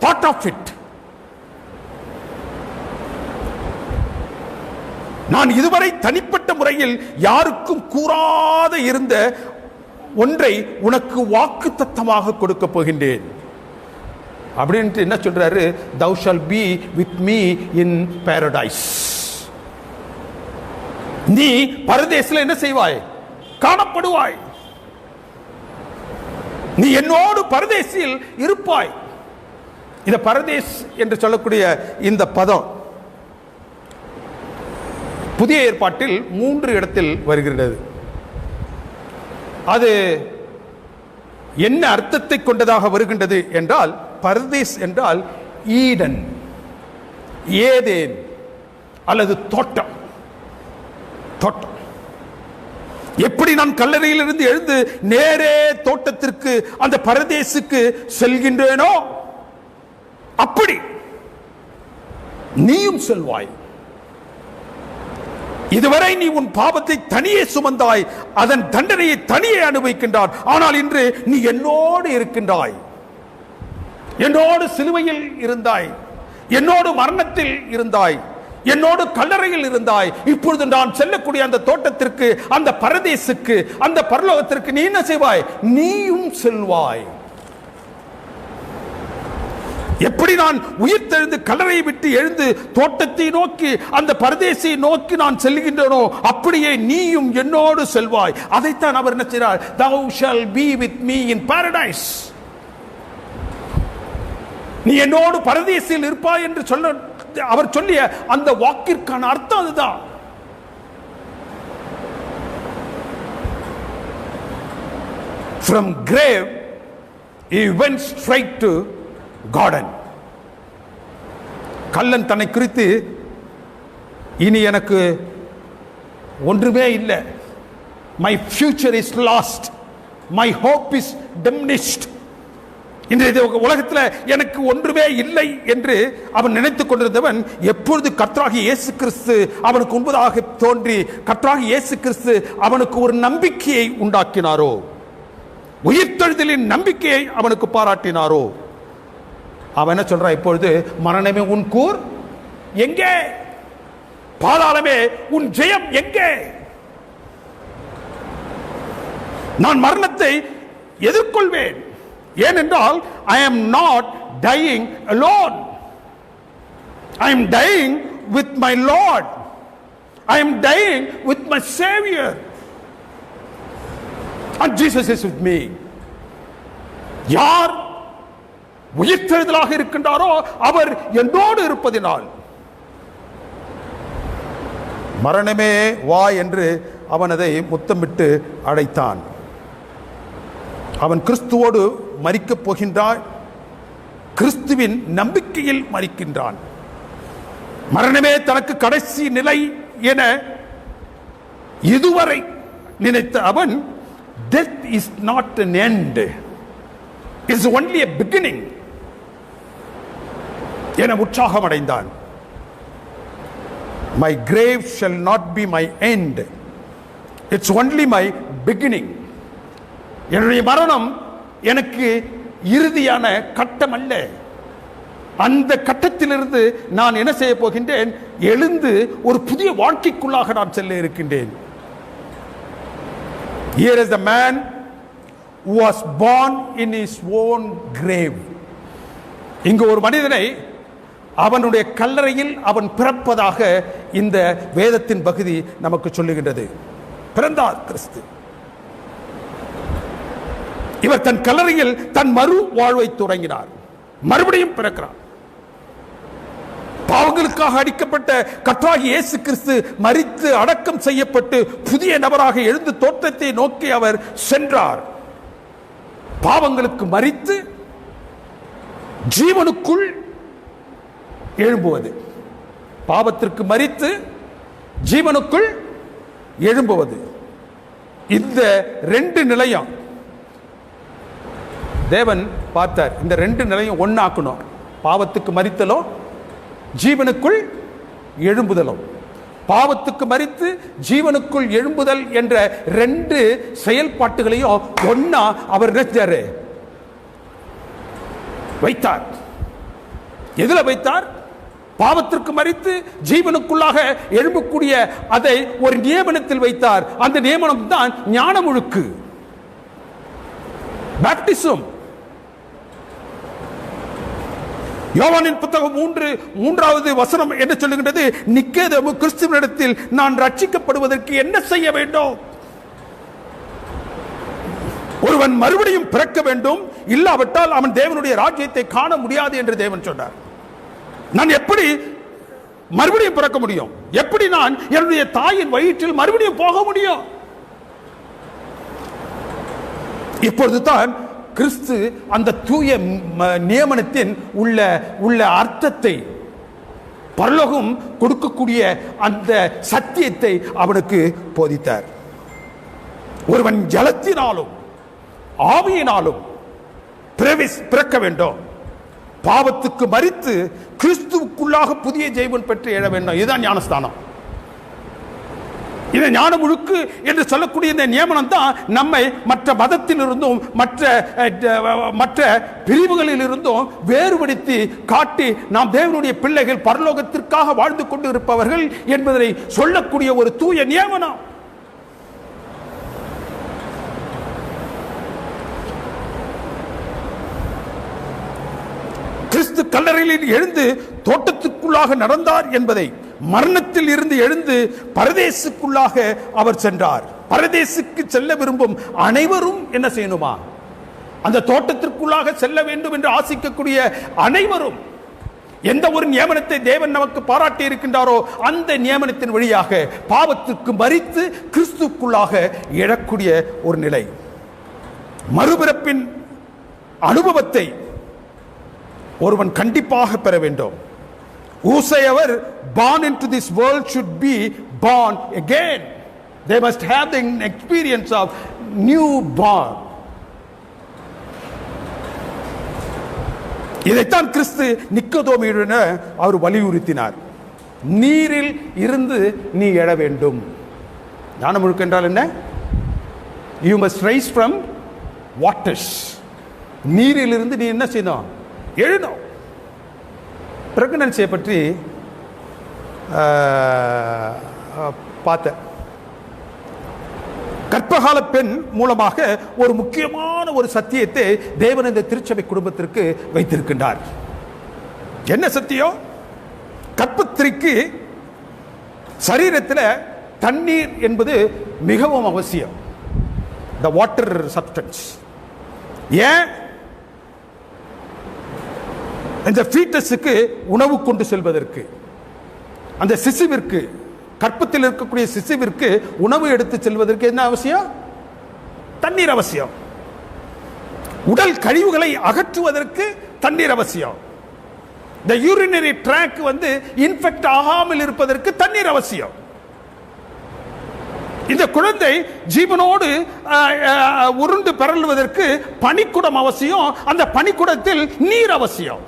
thought of it. நான் இதுவரை தனிப்பட்ட முறையில் யாருக்கும் கூறாத இருந்த ஒன்றை உனக்கு வாக்குத்தத்தமாக கொடுக்க போகின்றேன் அப்படின்ட்டு என்ன சொல்றாரு? thou shall be with me in paradise. நீ பரதேசில் என்ன செய்வாய்? காணப்படுவாய். நீ என்னோடு பரதேசில் இருப்பாய். இந்த பரதேஸ் என்று சொல்லக்கூடிய இந்த பதம் புதிய ஏற்பாட்டில் 3 இடத்தில் வருகிறது. அது என்ன அர்த்தத்தை கொண்டதாக வருகின்றது என்றால், பரதேஸ் என்றால் ஈடன், ஏதேன் அல்லது தோட்டம். தோட்டம் எப்படி நான் கல்லறையிலிருந்து எழுந்து நேரே தோட்டத்திற்கு அந்த பரதேசுக்கு செல்கின்றேனோ அப்படி நீயும் செல்வாய். இதுவரை நீ உன் பாவத்தை தனியே சுமந்தாய், அதன் தண்டனையை தனியே அனுபவிக்கின்றாய். ஆனால் இன்று நீ என்னோடு இருக்கின்றாய், என்னோடு சிலுவையில் இருந்தாய், என்னோடு மரணத்தில் இருந்தாய், என்னோடு கல்லறையில் இருந்தாய். இப்பொழுது நான் செல்லக்கூடிய அந்த தோட்டத்திற்கு, அந்த பரதேசுக்கு, அந்த பரலோகத்திற்கு நீ என்ன செய்வாய்? நீயும் செல்வாய். எப்படி நான் உயிர் தெழுந்து கல்லறையை விட்டு எழுந்து தோட்டத்தை நோக்கி அந்த பரதேசை நோக்கி நான் செல்கின்றனோ அப்படியே நீயும் என்னோடு செல்வாய். அதைத்தான் அவர் என்ன செய்கிறார்? thou shall be with me in paradise. நீ என்னோடு பரதேசில் இருப்பாய் என்று சொல்ல அவர் சொல்லிய அந்த வாக்கிற்கான அர்த்தம் அதுதான். From grave he went straight to garden. Kallan தன்னை குறித்து இனி எனக்கு ஒன்றுமே இல்லை, my future is lost, my hope is diminished, இன்றைய உலகத்தில் எனக்கு ஒன்றுமே இல்லை என்று அவன் நினைத்துக் கொண்டிருந்தவன், எப்பொழுது கர்த்தராகிய இயேசு கிறிஸ்து அவனுக்கு முன்பதாக தோன்றி கர்த்தராகிய இயேசு கிறிஸ்து அவனுக்கு ஒரு நம்பிக்கையை உண்டாக்கினாரோ, உயிர்த்தெழுதலின் நம்பிக்கையை அவனுக்கு பாராட்டினாரோ, அவன் என்ன சொல்றான்? இப்பொழுது மரணமே உன் கூர் எங்கே? பாதாளமே உன் ஜெயம் எங்கே? நான் மரணத்தை எதிர்கொள்வேன். ஏனென்றால் I am not dying alone. I am dying with my Lord. I am dying with my Savior. And Jesus is with me. யார் உயிர்த்தெழுதலாக இருக்கின்றாரோ அவர் என்னோடு இருப்பதினால் மரணமே வா என்று அவன் அதை முத்தமிட்டு அழைத்தான். அவன் கிறிஸ்துவோடு மரிக்கப் போகின்றான், கிறிஸ்துவின் நம்பிக்கையில் மரிக்கின்றான். மரணமே தனக்கு கடைசி நிலை என இதுவரை நினைத்த அவன், death is not an end, it is only a beginning என உற்சாகம் அடைந்தான். My grave shall not be my end, it's only my beginning. என்னுடைய மரணம் எனக்கு இறுதியான கட்டம் அல்ல, அந்த கட்டத்திலிருந்து நான் என்ன செய்ய போகின்றேன்? எழுந்து ஒரு புதிய வாழ்க்கைக்குள்ளாக நான் செல்ல இருக்கின்றேன். Here is the man who was born in his own grave. இங்கு ஒரு மனிதனை அவனுடைய கல்லறையில் அவன் பிறப்பதாக இந்த வேதத்தின் பகுதி நமக்கு சொல்லுகின்றது. பிறந்தார் கிறிஸ்து. இவர் தன் கல்லறையில் தன் மறு வாழ்வை தொடங்கினார், மறுபடியும் பிறக்கிறார். பாவங்களுக்காக அடிக்கப்பட்ட கர்த்தராகிய இயேசு கிறிஸ்து மரித்து அடக்கம் செய்யப்பட்டு புதிய நபராக எழுந்து தோற்றத்தை நோக்கி அவர் சென்றார். பாவங்களுக்கு மரித்து ஜீவனுக்குள் எழும்புவது, பாவத்திற்கு மரித்து ஜீவனுக்குள் எழும்புவது, இந்த ரெண்டு நிலையம் தேவன் பார்த்தார். இந்த ரெண்டு நிலையும் ஒன்னாக்கணும். பாவத்துக்கு மரித்தலோ ஜீவனுக்குள் எழும்புதலும். பாவத்துக்கு மரித்து ஜீவனுக்குள் எழும்புதல் என்ற ரெண்டு செயல்பாட்டுகளையும் ஒன்னா அவர் நினைச்சாரு, வைத்தார். எதுல வைத்தார்? பாவத்திற்கு மரித்து ஜீவனுக்குள்ளாக எழும்பக்கூடிய அதை ஒரு நியமனத்தில் வைத்தார். அந்த நியமனம் தான் ஞானமுழுக்கு, பாப்டிசம். யோவானின் புத்தகம் 3வது வசனம் என்ன சொல்லுகின்றது? நிக்கோதேமு கிறிஸ்துவினிடத்தில் நான் ரட்சிக்கப்படுவதற்கு என்ன செய்ய வேண்டும்? ஒருவன் மறுபடியும் பிறக்க வேண்டும், இல்லாவிட்டால் அவன் தேவனுடைய ராஜ்யத்தை காண முடியாது என்று தேவன் சொன்னார். நான் எப்படி மறுபடியும் பிறக்க முடியும்? எப்படி நான் என்னுடைய தாயின் வயிற்றில் மறுபடியும் போக முடியும்? இப்பொழுது தான் கிறிஸ்து அந்த தூய நியமனத்தின் உள்ள அர்த்தத்தை, பரலோகம் கொடுக்கக்கூடிய அந்த சத்தியத்தை அவனுக்கு போதித்தார். ஒருவன் ஜலத்தினாலும் ஆவியினாலும் பிறக்க வேண்டும், பாவத்துக்கு மரித்து கிறிஸ்துவுக்குள்ளாக புதிய ஜீவன் பெற்று எழ வேண்டும். இதுதான் ஞானஸ்தானம். இந்த ஞானமுழுக்கு என்று சொல்லக்கூடிய இந்த நியமனம் தான் நம்மை மற்ற மதத்திலிருந்தும் மற்ற பிரிவுகளில் இருந்தும் வேறுபடுத்தி காட்டி நாம் தேவனுடைய பிள்ளைகள் பரலோகத்திற்காக வாழ்ந்து கொண்டு இருப்பவர்கள் என்பதை சொல்லக்கூடிய ஒரு தூய நியமனம். கிறிஸ்து கல்லறையில் எழுந்து தோட்டத்துக்குள்ளாக நடந்தார் என்பதை, மரணத்தில் இருந்து எழுந்து பரதேசுக்குள்ளாக அவர் சென்றார். பரதேசுக்கு செல்ல விரும்பும் அனைவரும் என்ன செய்யணுமா? அந்த தோட்டத்திற்குள்ளாக செல்ல வேண்டும் என்று ஆசிக்கக்கூடிய அனைவரும் எந்த ஒரு நியமனத்தை தேவன் நமக்கு பாராட்டி இருக்கின்றாரோ அந்த நியமனத்தின் வழியாக பாவத்திற்கு மரித்து கிறிஸ்துக்குள்ளாக எழக்கூடிய ஒரு நிலை. மறுபிறப்பின் அனுபவத்தை ஒருவன் கண்டிப்பாக பெற வேண்டும். Whosoever born into this world should be born again. They must have the experience of new born. இதைத்தான் கிறிஸ்து நிக்கோதேமுவிடம் அவர் வலியுறுத்தினார். நீரில் இருந்து நீ எழ வேண்டும். ஞானமுழுக்கு என்றால் என்ன? You must rise from waters. நீரில் இருந்து நீ என்ன செய்யணும்? எழணும். பிரெக்னன்சியை பற்றி பார்த்த கர்ப்பகால பெண் மூலமாக ஒரு முக்கியமான ஒரு சத்தியத்தை தேவன் இந்த திருச்சபை குடும்பத்திற்கு வைத்திருக்கின்றார். என்ன சத்தியம்? கர்ப்பத்திற்கு சரீரத்தில் தண்ணீர் என்பது மிகவும் அவசியம். the water substance. ஏன்? இந்த ஃபீட்டஸுக்கு உணவு கொண்டு செல்வதற்கு, அந்த சிசுவிற்கு, கற்பத்தில் இருக்கக்கூடிய சிசுவிற்கு உணவு எடுத்து செல்வதற்கு என்ன அவசியம்? தண்ணீர் அவசியம். உடல் கழிவுகளை அகற்றுவதற்கு தண்ணீர் அவசியம். இந்த யூரினரி ட்ராக் இன்ஃபெக்ட் ஆகாமல் இருப்பதற்கு தண்ணீர் அவசியம். இந்த குழந்தை ஜீவனோடு உருண்டு பெறல்வதற்கு பனிக்குடம் அவசியம். அந்த பனிக்குடத்தில் நீர் அவசியம்.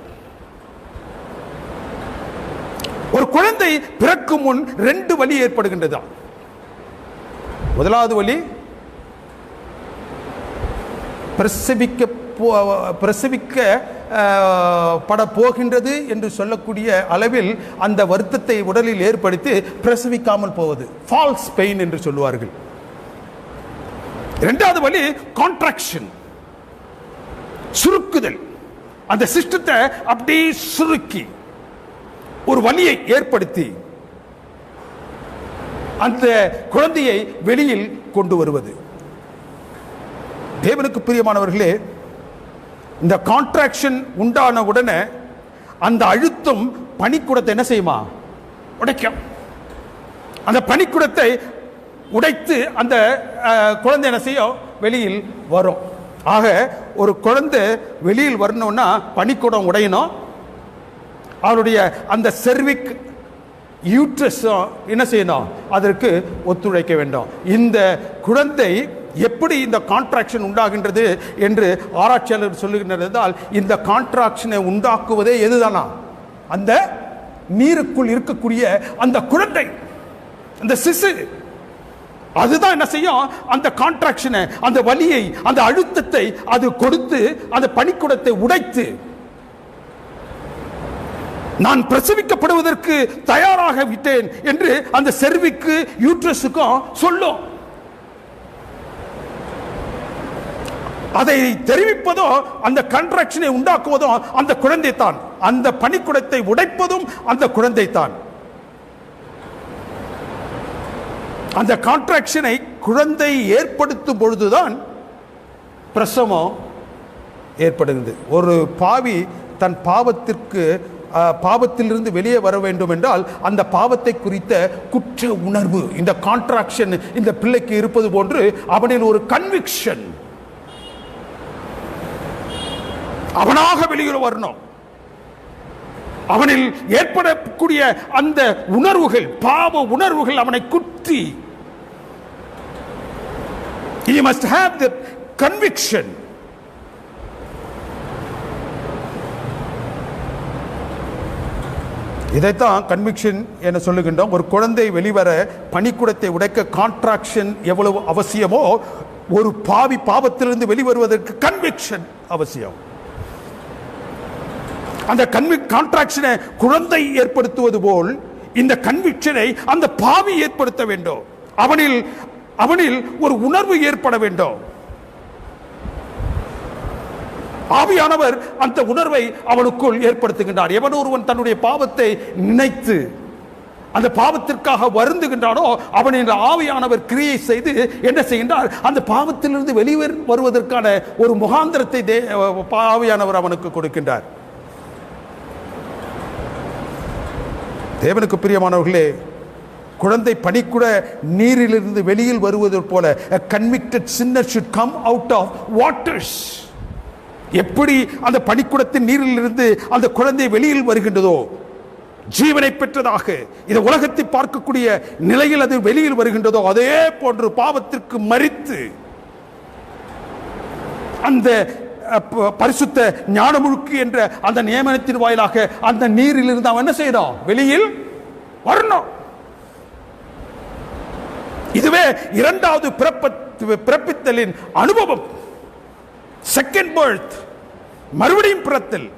ஒரு குழந்தை பிறக்கும் முன் 2 வலி ஏற்படுகின்றது. முதலாவது வலி பிரசவிக்கப்பட போகின்றது என்று சொல்லக்கூடிய அளவில் அந்த வருத்தத்தை உடலில் ஏற்படுத்தி பிரசவிக்காமல் போவது, ஃபால்ஸ் பெயின் என்று சொல்லுவார்கள். இரண்டாவது வலி கான்ட்ராக்ஷன், சுருக்குதல். அந்த சிஸ்டத்தை அப்படியே சுருக்கி ஒரு வலியை ஏற்படுத்தி அந்த குழந்தையை வெளியில் கொண்டு வருவது. தேவனுக்கு பிரியமானவர்களே, இந்த கான்ட்ராக்ஷன் உண்டான உடனே அந்த அழுத்தம் பனிக்குடத்தை என்ன செய்யுமா? உடைக்கும். அந்த பனிக்குடத்தை உடைத்து அந்த குழந்தை என்ன செய்யும்? வெளியில் வரும். ஆக ஒரு குழந்தை வெளியில் வரணும்னா பனிக்குடம் உடையணும். அவருடைய அந்த செர்விக் யூட்ரஸ் என்ன செய்யணும்? அதற்கு ஒத்துழைக்க வேண்டும். இந்த குழந்தை எப்படி இந்த கான்ட்ராக்ஷன் உண்டாகின்றது என்று ஆராய்ச்சியாளர் சொல்லுகின்றால், இந்த கான்ட்ராக்ஷனை உண்டாக்குவதே எதுதானா? அந்த நீருக்குள் இருக்கக்கூடிய அந்த குழந்தை, அந்த சிசு, அதுதான் என்ன செய்யும்? அந்த கான்ட்ராக்ஷனை, அந்த வலியை, அந்த அழுத்தத்தை அது கொடுத்து அந்த பனிக்குடத்தை உடைத்து நான் பிரசவிக்கப்படுவதற்கு தயாராக விட்டேன் என்று அந்த செர்விக்கு யூட்ரஸுக்கும் சொல்லும். அதை தெரிவிப்பதோ அந்த கான்ட்ராக்ஷனை உண்டாக்குவதோ அந்த குழந்தை தான். அந்த பனிக்குடத்தை உடைப்பதும் அந்த குழந்தை தான். அந்த கான்ட்ராக்ஷனை குழந்தை ஏற்படுத்தும் பொழுதுதான் பிரசவம் ஏற்படுகிறது. ஒரு பாவி தன் பாவத்திலிருந்து வெளியே வர வேண்டும் என்றால் அந்த பாவத்தை குறித்த குற்ற உணர்வு, இந்த கான்ட்ராக்ஷன் இந்த பிள்ளைக்கு இருப்பது போன்று அவனில் ஒரு கன்விக்ஷன், அவனாக வெளியில் வரணும். அவனில் ஏற்படக்கூடிய அந்த உணர்வுகள், பாவ உணர்வுகள் அவனை குத்தி, he must have the conviction. இதைத்தான் கன்விக்ஷன் என சொல்லுகின்றோம். ஒரு குழந்தை வெளிவர பனிக்குடத்தை உடைக்க கான்ட்ராக்ஷன் எவ்வளவு அவசியமோ, ஒரு பாவி பாவத்திலிருந்து வெளிவருவதற்கு கன்விக்ஷன் அவசியம். அந்த கான்ட்ராக்ஷனை குழந்தை ஏற்படுத்துவது போல் இந்த கன்விக்ஷனை அந்த பாவி ஏற்படுத்த வேண்டும். அவனில் ஒரு உணர்வு ஏற்பட வேண்டும். ஆவியானவர் அந்த உணர்வை அவனுக்குள் ஏற்படுத்துகின்றார். எவன் ஒருவன் தன்னுடைய பாவத்தை நினைத்து அந்த பாவத்திற்காக வருந்துகின்றானோ அவனின் ஆவியானவர் கிரியை செய்து என்ன செய்கின்றார்? அந்த பாவத்திலிருந்து வெளியே வருவதற்கான ஒரு முகாந்திரத்தை ஆவியானவர் அவனுக்கு கொடுக்கின்றார். தேவனுக்கு பிரியமானவர்களே, குழந்தை பனிக்குட நீரிலிருந்து வெளியில் வருவது போல a convicted sinner should come out of waters. எப்படி அந்த பனிக்குடத்தின் நீரிலிருந்து அந்த குழந்தை வெளியில் வருகின்றதோ, ஜீவனை பெற்றதாக இந்த உலகத்தை பார்க்கக்கூடிய நிலையில் அது வெளியில் வருகின்றதோ, அதே போன்று பாவத்திற்கு மரித்து அந்த பரிசுத்த ஞானமுழுக்கு என்ற அந்த நியமனத்தின் வாயிலாக அந்த நீரில் இருந்து அவன் என்ன செய்யணும்? வெளியில் வரணும். இதுவே இரண்டாவது பிறப்பித்தலின் அனுபவம், செகண்ட் பர்த், மறுபடியும் பிறத்தல்.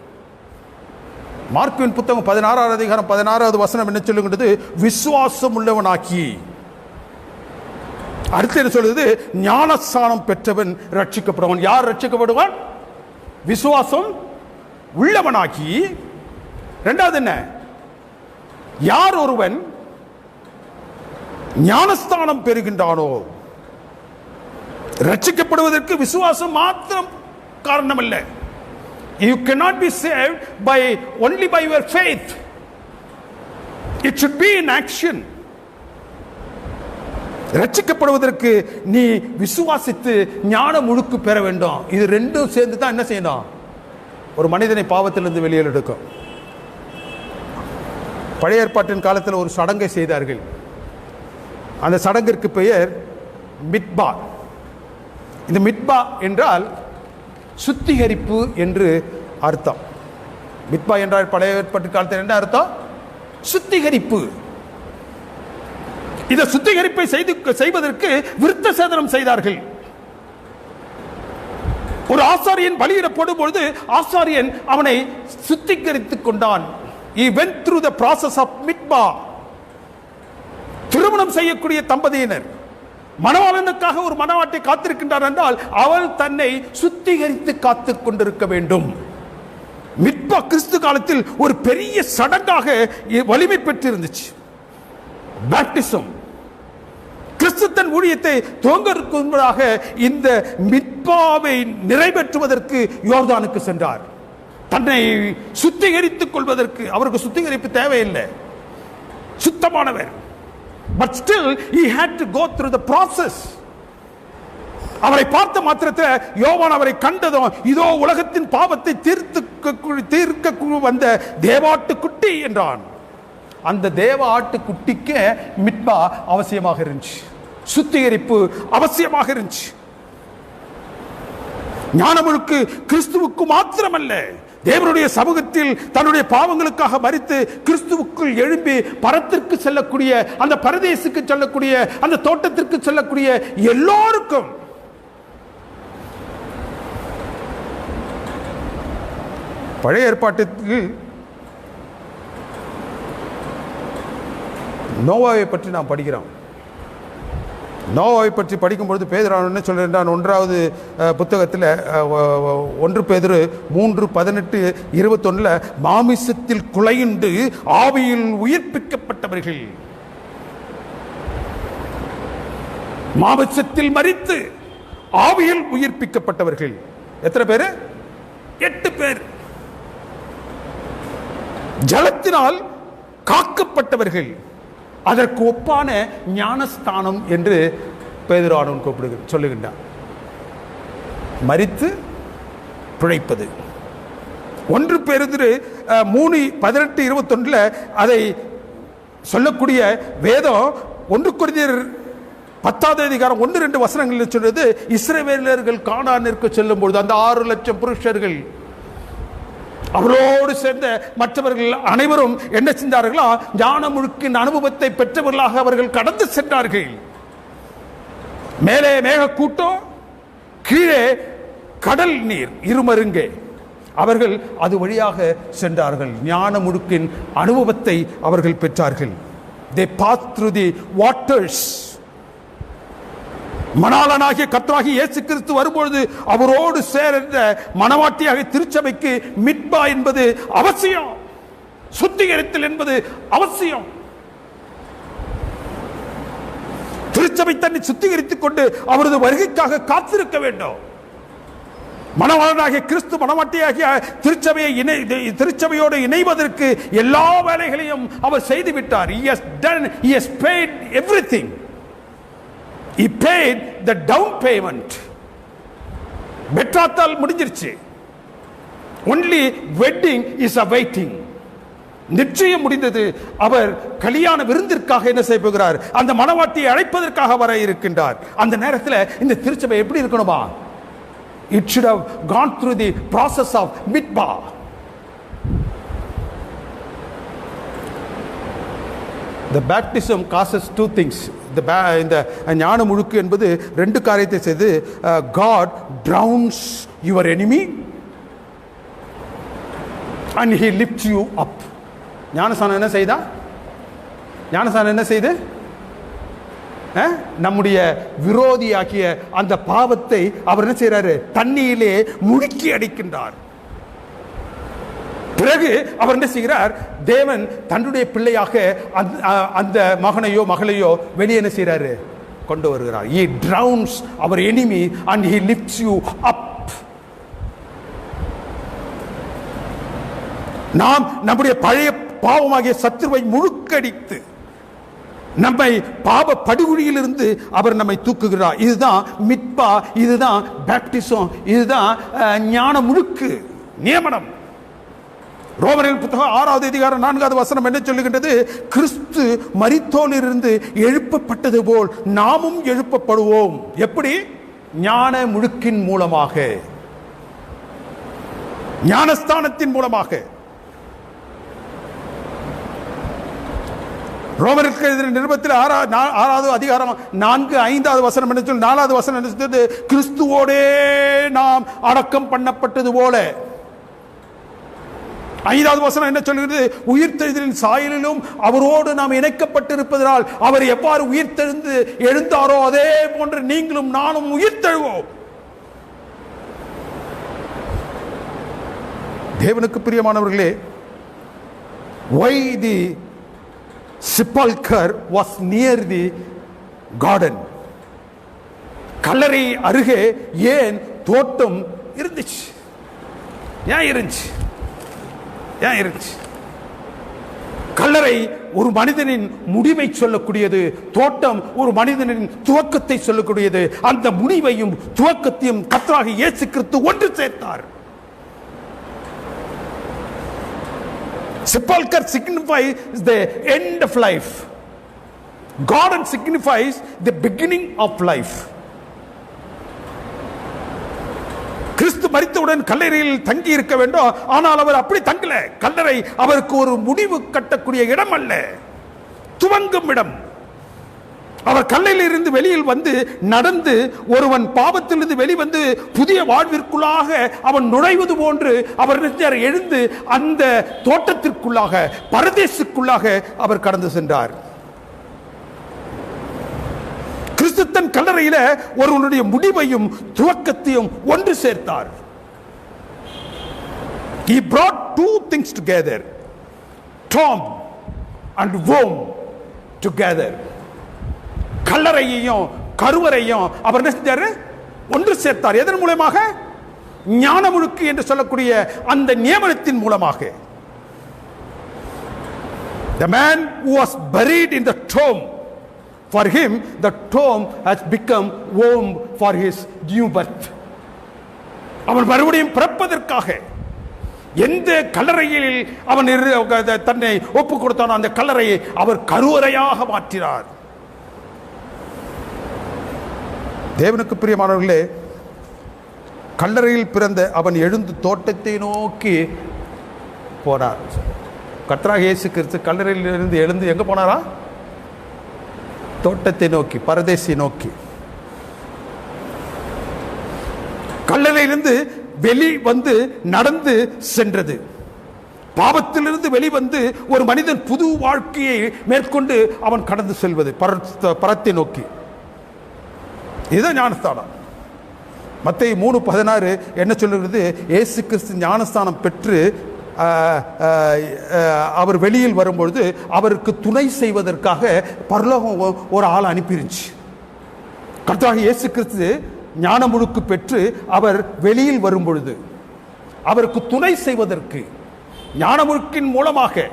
மார்க்குவின் புத்தகம் 16வது அதிகாரம் 16வது வசனம் என்ன சொல்லுகிறது? விசுவாசம் உள்ளவனாக்கி. அடுத்து என்ன சொல்லுது? ஞானஸ்நானம் பெற்றவன் ரட்சிக்கப்படுவான். யார் ரட்சிக்கப்படுவான்? விசுவாசம் உள்ளவனாகி. இரண்டாவது என்ன? யார் ஒருவன் ஞானஸ்தானம் பெறுகின்றானோ. ரட்சிக்கப்படுவதற்கு விசுவாசம் மாத்திரம் காரணம் அல்ல. You cannot be saved only by your faith. It should be in action. ரட்சிக்கப்படுவதற்கு நீ விசுவாசித்து ஞான முழுக்கு பெற வேண்டும். இது ரெண்டும் சேர்ந்து தான் என்ன செய்யணும்? ஒரு மனிதனை பாவத்திலிருந்து வெளியில் எடுக்கும். பழைய ஏற்பாட்டின் காலத்தில் ஒரு சடங்கை செய்தார்கள். அந்த சடங்கிற்கு பெயர் மிட்பா. இந்த மிட்பா என்றால் சுத்திகரிப்பு என்று அர்த்தம். மிட்பா என்றால் பழைய ஏற்பாட்டு காலத்தில் என்ன அர்த்தம்? சுத்திகரிப்பு. இந்த சுத்திகரிப்பை செய்வதற்கு விருத்த சேதனம் செய்தார்கள். ஒரு ஆசாரியன் பலியிடப்படும் பொழுது ஆசாரியன் அவனை சுத்திகரித்துக் கொண்டான். He went through the process of mitba. திருமணம் செய்யக்கூடிய தம்பதியினர் மணவாளனுக்காக ஒரு மணவாட்டை காத்திருக்கின்றார் என்றால் அவள் தன்னை சுத்திகரித்து காத்துக் கொண்டிருக்க வேண்டும். மிட்பா கிறிஸ்து காலத்தில் ஒரு பெரிய சடங்காக வலிமை பெற்றிருந்துச்சு. பேப்டிசம் கிறிஸ்து தன் ஊழியத்தை துவங்குவதற்காக இந்த மிட்பாவை நிறைவேற்றுவதற்கு யோர்தானுக்கு சென்றார். தன்னை சுத்திகரித்துக் கொள்வதற்கு அவருக்கு சுத்திகரிப்பு தேவையில்லை, சுத்தமானவர். But still he had to go through the process. அவரை பார்த்த மாத்திரத்தில் யோவான் அவரை கண்டதும் இதோ உலகத்தின் பாவத்தை தீர்க்க வந்த தேவாட்டு குட்டி என்றான். அந்த தேவ ஆட்டு குட்டிக்கு மிட்பா அவசியமாக இருந்துச்சு, சுத்திகரிப்பு அவசியமாக இருந்துச்சு. ஞானமுழுக்கு கிறிஸ்துவுக்கு மாத்திரமல்ல, தேவனுடைய சமூகத்தில் தன்னுடைய பாவங்களுக்காக மரித்து கிறிஸ்துவுக்குள் எழும்பி பரத்திற்கு செல்லக்கூடிய, அந்த பரதேசுக்கு செல்லக்கூடிய, அந்த தோட்டத்திற்கு செல்லக்கூடிய எல்லோருக்கும். பழைய ஏற்பாட்டுக்கு நோவாவை பற்றி நாம் படிக்கிறோம். நோவாவை பற்றி படிக்கும்பொழுது பேதுரு என்ன சொல்கிறான், 1வது புத்தகத்தில் 1 பேதுரு 3:18-21 மாமிசத்தில் குலையுண்டு ஆவியில் உயிர்ப்பிக்கப்பட்டவர்கள், மாமிசத்தில் மரித்து ஆவியில் உயிர்ப்பிக்கப்பட்டவர்கள் எத்தனை பேர்? 8 பேர். ஜலத்தினால் காக்கப்பட்டவர்கள், அதற்கு ஒப்பான ஞானஸ்தானம் என்று பேதுரு சொல்லுகின்றார். மரித்து பிழைப்பது. 1 பேதுரு 3:18-21 அதை சொல்லக்கூடிய வேதம் 1 கொரிந்தியர் 10வது அதிகாரம் 1-2 வசனங்களில் சொல்றது, இஸ்ரவேலர்கள் கானானிற்கு செல்லும் பொழுது அந்த 6 லட்சம் புருஷர்கள் அவரோடு சேர்ந்த மற்றவர்கள் அனைவரும் என்ன செஞ்சார்களா, ஞானமுழுக்கின் அனுபவத்தை பெற்றவர்களாக அவர்கள் கடந்து சென்றார்கள். மேலே மேக கூட்டம், கீழே கடல் நீர் இருமருங்கே. அவர்கள் அது வழியாக சென்றார்கள், ஞானமுழுக்கின் அனுபவத்தை அவர்கள் பெற்றார்கள். They passed through the waters. மணாளனாகிய கர்த்தராகிய இயேசு கிறிஸ்து வரும்பொழுது அவரோடு சேர்ந்த மணவாட்டியாக திருச்சபைக்கு மிட்பா என்பது அவசியம், சுத்திகரித்தல் என்பது அவசியம். திருச்சபை தன்னை சுத்திகரித்துக் கொண்டு அவரது வருகைக்காக காத்திருக்க வேண்டும். மணவாளனாகிய கிறிஸ்து மணவாட்டியாகிய திருச்சபையோடு இணைவதற்கு எல்லா வேலைகளையும் அவர் செய்துவிட்டார். He has done, he has paid everything. He paid the down payment. பெற்றாத்தால் முடிஞ்சிருச்சு. Only wedding is awaiting. நிச்சயம் முடிந்தது. அவர் கல்யாண விருந்திற்காக என்ன செய்ய போகிறார், அந்த மணவாட்டியை அழைப்பதற்காக வர இருக்கின்றார். அந்த நேரத்தில் இந்த திருச்சபை எப்படி இருக்கணுமா? It should have gone through the process of mitbah. The baptism causes 2 things. இந்த ஞான முழுக்கு என்பது 2 காரியத்தை செய்து, God drowns your enemy and he lifts you up. ஞானஸ்நானம் என்ன செய்தா? ஞானஸ்நானம் என்ன செய்து நம்முடைய விரோதியாக்கிய அந்த பாவத்தை அவர் என்ன செய்றாரு, தண்ணியிலே முழுக்கி அடிக்கின்றார். பிறகு அவர் என்ன செய்கிறார், தேவன் தன்னுடைய பிள்ளையாக அந்த மகனையோ மகளையோ வெளியே என்ன செய்கிறாரு, கொண்டு வருகிறார். He drowns our enemy and he lifts you up. நாம் நம்முடைய பழைய பாவமாகிய சத்துருவை முழுக்கடித்து நம்மை பாவ படுகொலியிலிருந்து அவர் நம்மை தூக்குகிறார். இதுதான் மிட்பா, இதுதான் பேப்டிசம், இதுதான் ஞான முழுக்கு நியமனம். ரோமரின் புத்தகம் 6வது அதிகாரம் 4வது வசனம் என்ன சொல்லுகின்றது, கிறிஸ்து மரித்தோரிலிருந்து எழுப்பப்பட்டது போல் நாமும் எழுப்பப்படுவோம். எப்படி? ஞான முழுக்கின் மூலமாக, ஞானஸ்தானத்தின் மூலமாக. ரோமருக்கு எழுதின நிருபத்தில் 6வது அதிகாரம் 4-5வது வசனம் என்ன சொல்லி, 4வது வசனம் என்ன சொல்றது, கிறிஸ்துவோடே நாம் அடக்கம் பண்ணப்பட்டது போல. 5வது வசனம் என்ன சொல்கிறது, உயிர்த்தெழுதலின் சாயலிலும் அவரோடு நாம் இணைக்கப்பட்டிருப்பதனால் அவர் எவ்வாறு உயிர்த்தெழுந்து எழுந்தாரோ அதே போன்று நீங்களும் நானும் உயிர்த்தெழுவோம். தேவனுக்கு பிரியமானவர்களே, why the sepulchre was near the garden? கல்லறை அருகே ஏன் தோட்டம் இருந்துச்சு? ஏன் இருந்துச்சு? ஏன் இருந்துச்சு? கல்லறை ஒரு மனிதனின் முடிவை சொல்லக்கூடியது, தோட்டம் ஒரு மனிதனின் துவக்கத்தை சொல்லக்கூடியது. அந்த முடிவையும் துவக்கத்தையும் கர்த்தராகிய இயேசு கிறிஸ்து ஒன்று சேர்த்தார். Sepulchre signifies the end of life. Garden signifies the beginning of life. கிறிஸ்து மரித்தவுடன் கல்லறையில் தங்கி இருக்க வேண்டும். ஆனால் அவர் அப்படி தங்கல. கல்லறை அவருக்கு ஒரு முடிவு கட்டக்கூடிய இடம் அல்ல, துவங்கும் இடம். அவர் கல்லையில் இருந்து வெளியில் வந்து நடந்து ஒருவன் பாவத்திலிருந்து வெளிவந்து புதிய வாழ்விற்குள்ளாக அவன் நுழைவது போன்று அவர் எழுந்து அந்த தோட்டத்திற்குள்ளாக, பரதேசுக்குள்ளாக அவர் கடந்து சென்றார். கிறிஸ்து தன் கல்லறையில ஒருவனுடைய முடிவையும் துவக்கத்தையும் ஒன்று சேர்த்தார். He brought two things together, tomb and womb together. கல்லறையையும் கருவறையும் அவர் என்ன செஞ்சாரு? ஒன்று சேர்த்தார். எதன் மூலமாக? ஞானமுழுக்கு என்று சொல்லக்கூடிய அந்த நியமனத்தின் மூலமாக. The man who was buried in the tomb, for him the tomb has become womb for his new birth. அவன் மறுபடியும் பிறப்பதற்காக எந்த கல்லறையில் அவன் தன்னை ஒப்பு கொடுத்தானோ அந்த கல்லறையை அவர் கருவறையாக மாற்றினார். தேவனுக்கு பிரியமானவர்களே, கல்லறையில் பிறந்த அவன் எழுந்து தோட்டத்தை நோக்கி போனார். கர்த்தராகிய இயேசு கிறிஸ்து கல்லறையில் இருந்து எழுந்து எங்க போனாரா? தோட்டத்தை நோக்கி, பரதேசி நோக்கி. கல்லறையிலிருந்து வெளி வந்து நடந்து சென்றது. பாவத்திலிருந்து வெளிவந்து ஒரு மனிதன் புது வாழ்க்கையை மேற்கொண்டு அவன் கடந்து செல்வது பரத்தை நோக்கி. இதுதான் ஞானஸ்தானம். மத்தேயு 3:16 என்ன சொல்லுகிறது? இயேசு கிறிஸ்து ஞானஸ்தானம் பெற்று அவர் வெளியில் வரும்பொழுது அவருக்கு துணை செய்வதற்காக பரலோகம் ஒரு ஆள் அனுப்பிருச்சு. கர்த்தராகிய இயேசு கிறிஸ்து ஞானமுழுக்கு பெற்று அவர் வெளியில் வரும்பொழுது அவருக்கு துணை செய்வதற்கு ஞானமுழுக்கின் மூலமாக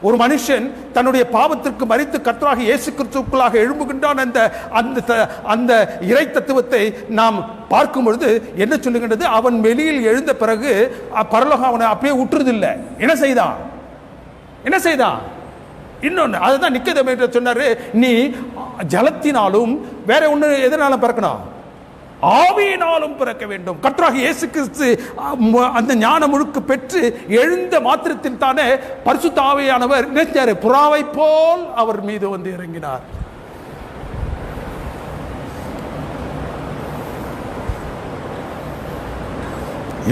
ஒரு மனுஷன் தன்னுடைய பாவத்திற்கு மரித்து கர்த்தராகிய இயேசு கிறிஸ்துவுக்குள்ளாக எழும்புகின்றான். அந்த இறை தத்துவத்தை நாம் பார்க்கும் பொழுது என்ன சொல்லுகின்றது? அவன் வெளியில் எழுந்த பிறகு பரலோகம் அவனை அப்படியே விட்டுறதில்லை. என்ன செய்தான்? இன்னொன்று அதுதான் நிக்கதேமு சொன்னாரு, நீ ஜலத்தினாலும் வேற ஒன்று எதனாலும் பிறக்கணும், ஆவியினாலும் பிறக்க வேண்டும். கர்த்தராகிய இயேசு கிறிஸ்து அந்த ஞான முழுக்கு பெற்று எழுந்த மாத்திரத்தில் தானே பரிசுத்த ஆவியானவர் நினைச்சாரு, புறாவை போல் அவர் மீது வந்து இறங்கினார்.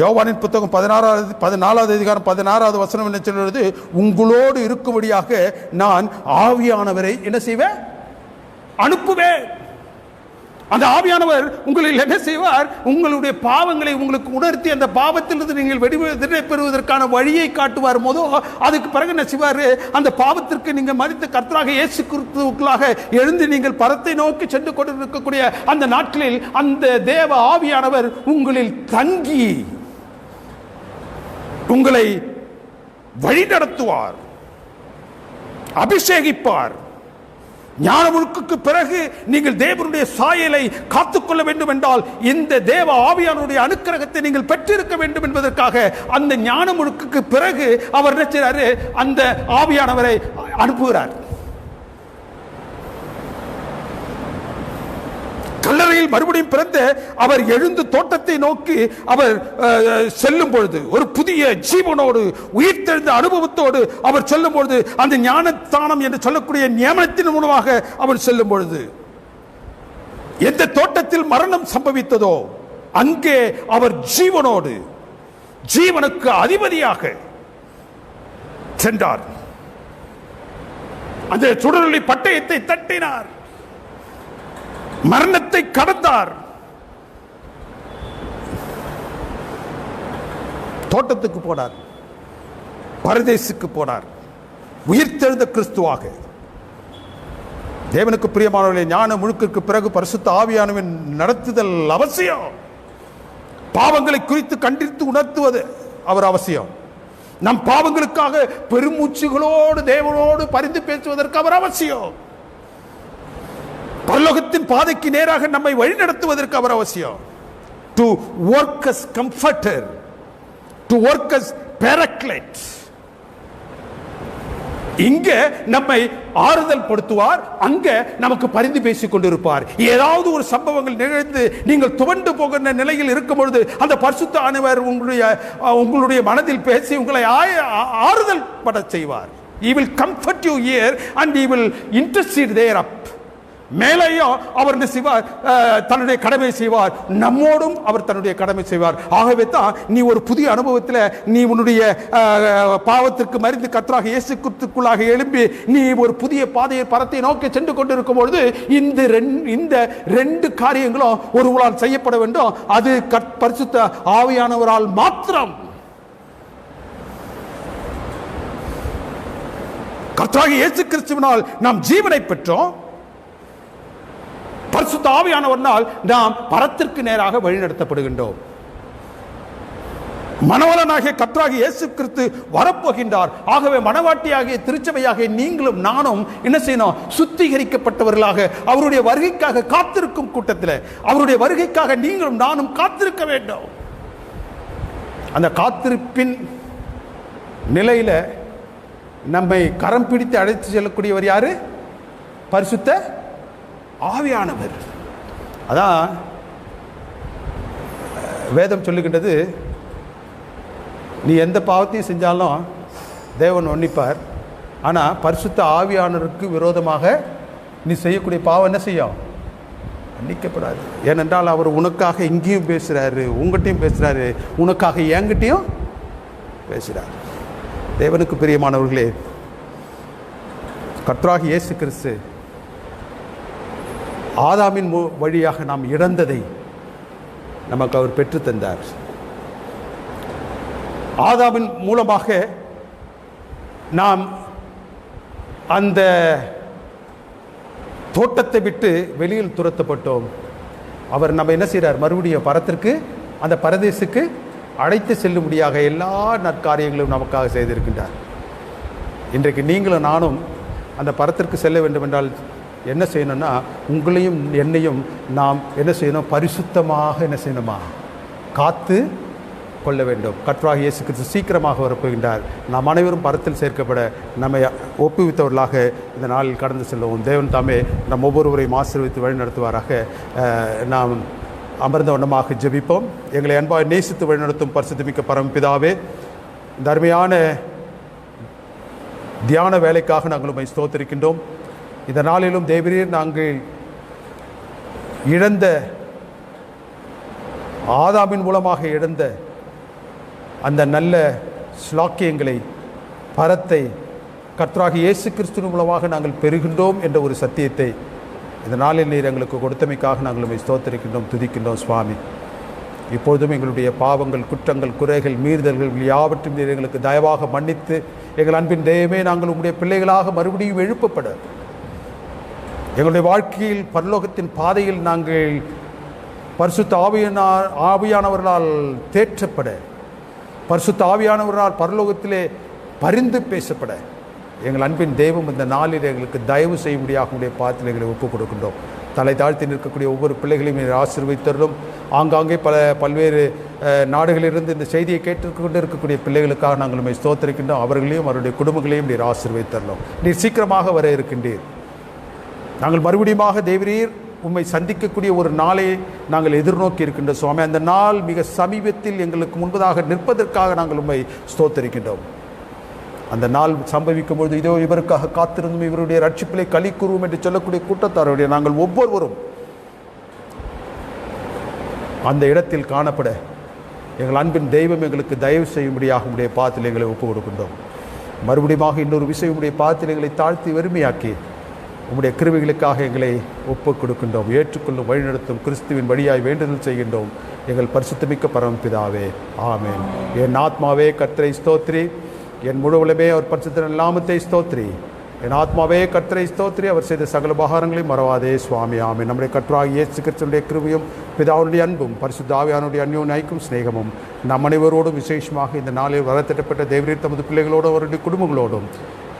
யோவானின் புத்தகம் 14வது அதிகாரம் 16வது வசனம் என்ன சொல்றது? உங்களோடு இருக்கும்படியாக நான் ஆவியானவரை என்ன செய்வேன்? அனுப்புவேன். அந்த ஆவியானவர் உங்களில் என்ன செய்வார்? உங்களுடைய பாவங்களை உங்களுக்கு உணர்த்தி அந்த பாவத்திலிருந்து நீங்கள் விடுதலை பெறுவதற்கான வழியை காட்டுவார். அதுக்கு பிறகு என்ன செய்வார்? அந்த பாவத்திற்கு நீங்கள் மரித்த கர்த்தராகிய இயேசு கிறிஸ்துவுக்குள்ளாக எழுந்து நீங்கள் பரத்தை நோக்கி சென்று கொண்டிருக்கக்கூடிய அந்த நாட்களில் அந்த தேவ ஆவியானவர் உங்களில் தங்கி உங்களை வழிநடத்துவார், அபிஷேகிப்பார். ஞானமுழுக்குக்கு பிறகு நீங்கள் தேவனுடைய சாயலை காத்துக்கொள்ள வேண்டும் என்றால் இந்த தேவ ஆவியானுடைய அனுக்கிரகத்தை நீங்கள் பெற்றிருக்க வேண்டும் என்பதற்காக அந்த ஞானமுழுக்குக்கு பிறகு அவர் நினைச்சாரு, அந்த ஆவியானவரை அனுப்புகிறார். கல்லறையில் மறுபடியும் பிறந்த அவர் எழுந்து தோட்டத்தை நோக்கி அவர் செல்லும் பொழுது ஒரு புதிய ஜீவனோடு உயிர்த்தெழுந்த அனுபவத்தோடு அவர் செல்லும் பொழுது அந்த ஞானஸ்தானம் என்று சொல்லக்கூடிய நியமனத்தின் மூலமாக அவர் செல்லும் பொழுது எந்த தோட்டத்தில் மரணம் சம்பவித்ததோ அங்கே அவர் ஜீவனோடு ஜீவனுக்கு அதிபதியாக சென்றார். அந்த சுடரொளி பட்டயத்தை தட்டினார், மரணத்தை கடந்தார். தோட்டத்துக்கு போனார், பரதேசுக்கு போனார், உயிர்த்தெழுந்த கிறிஸ்துவாக. தேவனுக்கு பிரியமானவர்களே, ஞான முழுக்கிற்கு பிறகு பரிசுத்த ஆவியானவரின் நடத்துதல் அவசியம். பாவங்களை குறித்து கண்டித்து உணர்த்துவது அவர் அவசியம். நம் பாவங்களுக்காக பெருமூச்சுகளோடு தேவனோடு பரிந்து பேசுவதற்கு அவர் அவசியம். பரலோகத்தின் பாதைக்கு நேராக நம்மை வழிநடத்துவதற்கு அவர் அவசியம். To work as comforter, to work as paraclete. இங்க நம்மை ஆறுதல் படுத்துவார், அங்க நமக்கு பரிந்து பேசிக் கொண்டிருப்பார். ஏதாவது ஒரு சம்பவங்கள் நிகழ்ந்து நீங்கள் துவண்டு போகிற நிலையில் இருக்கும் பொழுது அந்த பரிசுத்த ஆண்டவர் உங்களுடைய மனதில் பேசி உங்களை ஆறுதல் பட செய்வார். He will comfort you here and he will intercede there up. மேலையும் அவர் என்ன செய்வார்? தன்னுடைய கடமை செய்வார். நம்மோடும் அவர் தன்னுடைய கடமை செய்வார். ஆகவே தான் நீ ஒரு புதிய அனுபவத்தில் நீ உன்னுடைய பாவத்திற்கு மறித்து கர்த்தராகிய இயேசு கிறிஸ்துவுக்குள்ளாக எழும்பி நீ ஒரு புதிய பாதையை பரத்தை நோக்கி சென்று கொண்டிருக்கும் பொழுது இந்த ரெண்டு காரியங்களும் ஒருவரால் செய்யப்பட வேண்டும். அது பரிசுத்த ஆவியானவரால் மாத்திரம். கர்த்தராகிய இயேசு கிறிஸ்துவினால் நாம் ஜீவனை பெற்றோம். பரிசுத்த ஆவியானவரால் நாம் பரத்திற்கு நேராக வழிநடத்தப்படுகின்றோம். மணவாளனாகிய கர்த்தராகிய இயேசு கிறிஸ்து வரப்போகின்றார். ஆகவே மணவாட்டியாகிய திருச்சபையாகிய நீங்களும் நானும் என்ன செய்யணும்? சுத்திகரிக்கப்பட்டவர்களாக அவருடைய வருகைக்காக காத்திருக்கும் கூட்டத்தில் அவருடைய வருகைக்காக நீங்களும் நானும் காத்திருக்க வேண்டும். அந்த காத்திருப்பின் நிலையில நம்மை கரம் பிடித்து அழைத்து செல்லக்கூடியவர் யாரு? பரிசுத்த ஆவியானவர். அதான் வேதம் சொல்லுகின்றது, நீ எந்த பாவத்தையும் செஞ்சாலும் தேவன் மன்னிப்பார். ஆனால் பரிசுத்த ஆவியானவருக்கு விரோதமாக நீ செய்யக்கூடிய பாவம் என்ன செய்யும்? மன்னிக்கப்படாது. ஏனென்றால் அவர் உனக்காக இங்கேயும் பேசுகிறாரு, உங்கள்கிட்டையும் பேசுகிறாரு, உனக்காக என்கிட்டையும் பேசுகிறார். தேவனுக்கு பிரியமானவர்களே, கர்த்தராகிய இயேசு கிறிஸ்து ஆதாமின் வழியாக நாம் இழந்ததை நமக்கு அவர் பெற்று தந்தார். ஆதாமின் மூலமாக நாம் அந்த தோட்டத்தை விட்டு வெளியில் துரத்தப்பட்டோம். அவர் நம்ம என்ன செய்கிறார்? மறுபடியும் பரத்திற்கு, அந்த பரதேசுக்கு அழைத்து செல்லும்படியாக எல்லா நற்காரியங்களும் நமக்காக செய்திருக்கின்றார். இன்றைக்கு நீங்களும் நானும் அந்த பரத்திற்கு செல்ல வேண்டும் என்றால் என்ன செய்யணும்னா, உங்களையும் என்னையும் நாம் என்ன செய்யணும்? பரிசுத்தமாக என்ன செய்யணுமா? காத்து கொள்ள வேண்டும். கர்த்தராகிய இயேசு கிறிஸ்து சீக்கிரமாக வரப்போகின்றார். நாம் அனைவரும் பரத்தில் சேர்க்கப்பட நம்மை ஒப்புவித்தவர்களாக இந்த நாளில் கடந்து செல்வோம். தேவன் தாமே நம் ஒவ்வொருவரையும் ஆசீர்வதித்து வழி நடத்துவாராக. நாம் அமர்ந்த வண்ணமாக ஜெபிப்போம். எங்களை அன்பாக நேசித்து வழிநடத்தும் பரிசுத்தமிக்க பரமபிதாவே, இந்த அருமையான தியான வேலைக்காக நாங்கள் உம்மை ஸ்தோத்திரிக்கின்றோம். இந்த நாளிலும் தேவரீர் நாங்கள் இழந்த, ஆதாமின் மூலமாக இழந்த அந்த நல்ல ஸ்லாக்கியங்களை, பரத்தை கர்த்தராகிய இயேசு கிறிஸ்துவின் மூலமாக நாங்கள் பெறுகின்றோம் என்ற ஒரு சத்தியத்தை இந்த நாளில் நீர் எங்களுக்கு கொடுத்தமைக்காக நாங்கள் உம்மை ஸ்தோத்திரிக்கின்றோம், துதிக்கின்றோம். சுவாமி, இப்பொழுதும் எங்களுடைய பாவங்கள், குற்றங்கள், குறைகள், மீறுதல்கள் யாவற்றையும் நீர் எங்களுக்கு தயவாக மன்னித்து எங்கள் அன்பின் தெய்வமே நாங்கள் உங்களுடைய பிள்ளைகளாக மறுபடியும் எழுப்பப்பட, எங்களுடைய வாழ்க்கையில் பரலோகத்தின் பாதையில் நாங்கள் பரிசுத்த ஆவியானவர்களால் தேற்றப்பட, பரிசுத்த ஆவியானவர்களால் பரலோகத்திலே பரிந்து பேசப்பட எங்கள் அன்பின் தெய்வம் இந்த நாளில் எங்களுக்கு தயவு செய்யும்படியாக உடைய பாத்திரங்களை எங்களை ஒப்புக் கொடுக்கின்றோம். தலை தாழ்த்தி நிற்கக்கூடிய ஒவ்வொரு பிள்ளைகளையும் நீர் ஆசீர்வதித்தருளும். ஆங்காங்கே பல்வேறு நாடுகளிலிருந்து இந்த செய்தியை கேட்டுக்கொண்டு இருக்கக்கூடிய பிள்ளைகளுக்காக நாங்கள் உம்மை ஸ்தோத்திரிக்கின்றோம். அவர்களையும் அவருடைய குடும்பங்களையும் நீர் ஆசீர்வதித்தருளும். நீர் சீக்கிரமாக வர இருக்கின்றீர். நாங்கள் மறுபடியுமாக தேவரீர் உம்மை சந்திக்கக்கூடிய ஒரு நாளை நாங்கள் எதிர்நோக்கி இருக்கின்ற சுவாமி, அந்த நாள் மிக சமீபத்தில் எங்களுக்கு முன்பதாக நிற்பதற்காக நாங்கள் உம்மை ஸ்தோத்திரிக்கின்றோம். அந்த நாள் சம்பவிக்கும் பொழுது இதோ இவருக்காக காத்திருந்தும் இவருடைய ரட்சிப்பிலே களி கூறுவோம் என்று சொல்லக்கூடிய கூட்டத்தாருடைய நாங்கள் ஒவ்வொருவரும் அந்த இடத்தில் காணப்பட எங்கள் அன்பின் தெய்வம் எங்களுக்கு தயவு செய்யும்படியாக உடைய பாதத்தில் எங்களை ஒப்புக் கொடுக்கின்றோம். மறுபடியும் இன்னொரு விஷயம் உடைய பாதத்தில் எங்களை தாழ்த்தி வெறுமையாக்கி உம்முடைய கிருபைகளுக்காக எங்களை ஒப்புக் கொடுக்கின்றோம். ஏற்றுக்கொள்ளும் வழிநடத்தும் கிறிஸ்துவின் வழியாய் வேண்டுதல் செய்கின்றோம் எங்கள் பரிசுத்தமிக்க பரமபிதாவே, ஆமென். என் ஆத்மாவே கர்த்தரை ஸ்தோத்ரி, என் முழு உலகமே அவர் பரிசுத்த நாமத்தை ஸ்தோத்ரி. என் ஆத்மாவே கர்த்தரை ஸ்தோத்திரி, அவர் செய்த சகல உபகாரங்களையும் மறவாதே. சுவாமி ஆமென். நம்முடைய கர்த்தராகிய இயேசு கிறிஸ்துவினுடைய கிருபையும் பிதாவுடைய அன்பும் பரிசுத்த ஆவியானுடைய அந்யோன்ய ஐக்கியம் சிநேகமும் நம் அனைவரோடும் விசேஷமாக இந்த நாளில் வரத்திட்டப்பட்ட தேவரீர் தமது பிள்ளைகளோடும் அவருடைய குடும்பங்களோடும்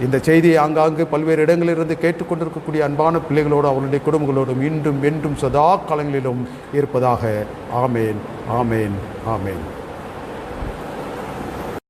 இந்த செய்தியை ஆங்காங்கு பல்வேறு இடங்களிலிருந்து கேட்டுக்கொண்டிருக்கக்கூடிய அன்பான பிள்ளைகளோடு அவருடைய குடும்பங்களோடும் இன்றும் என்றும் சதா காலங்களிலும் இருப்பதாக. ஆமேன், ஆமேன், ஆமேன்.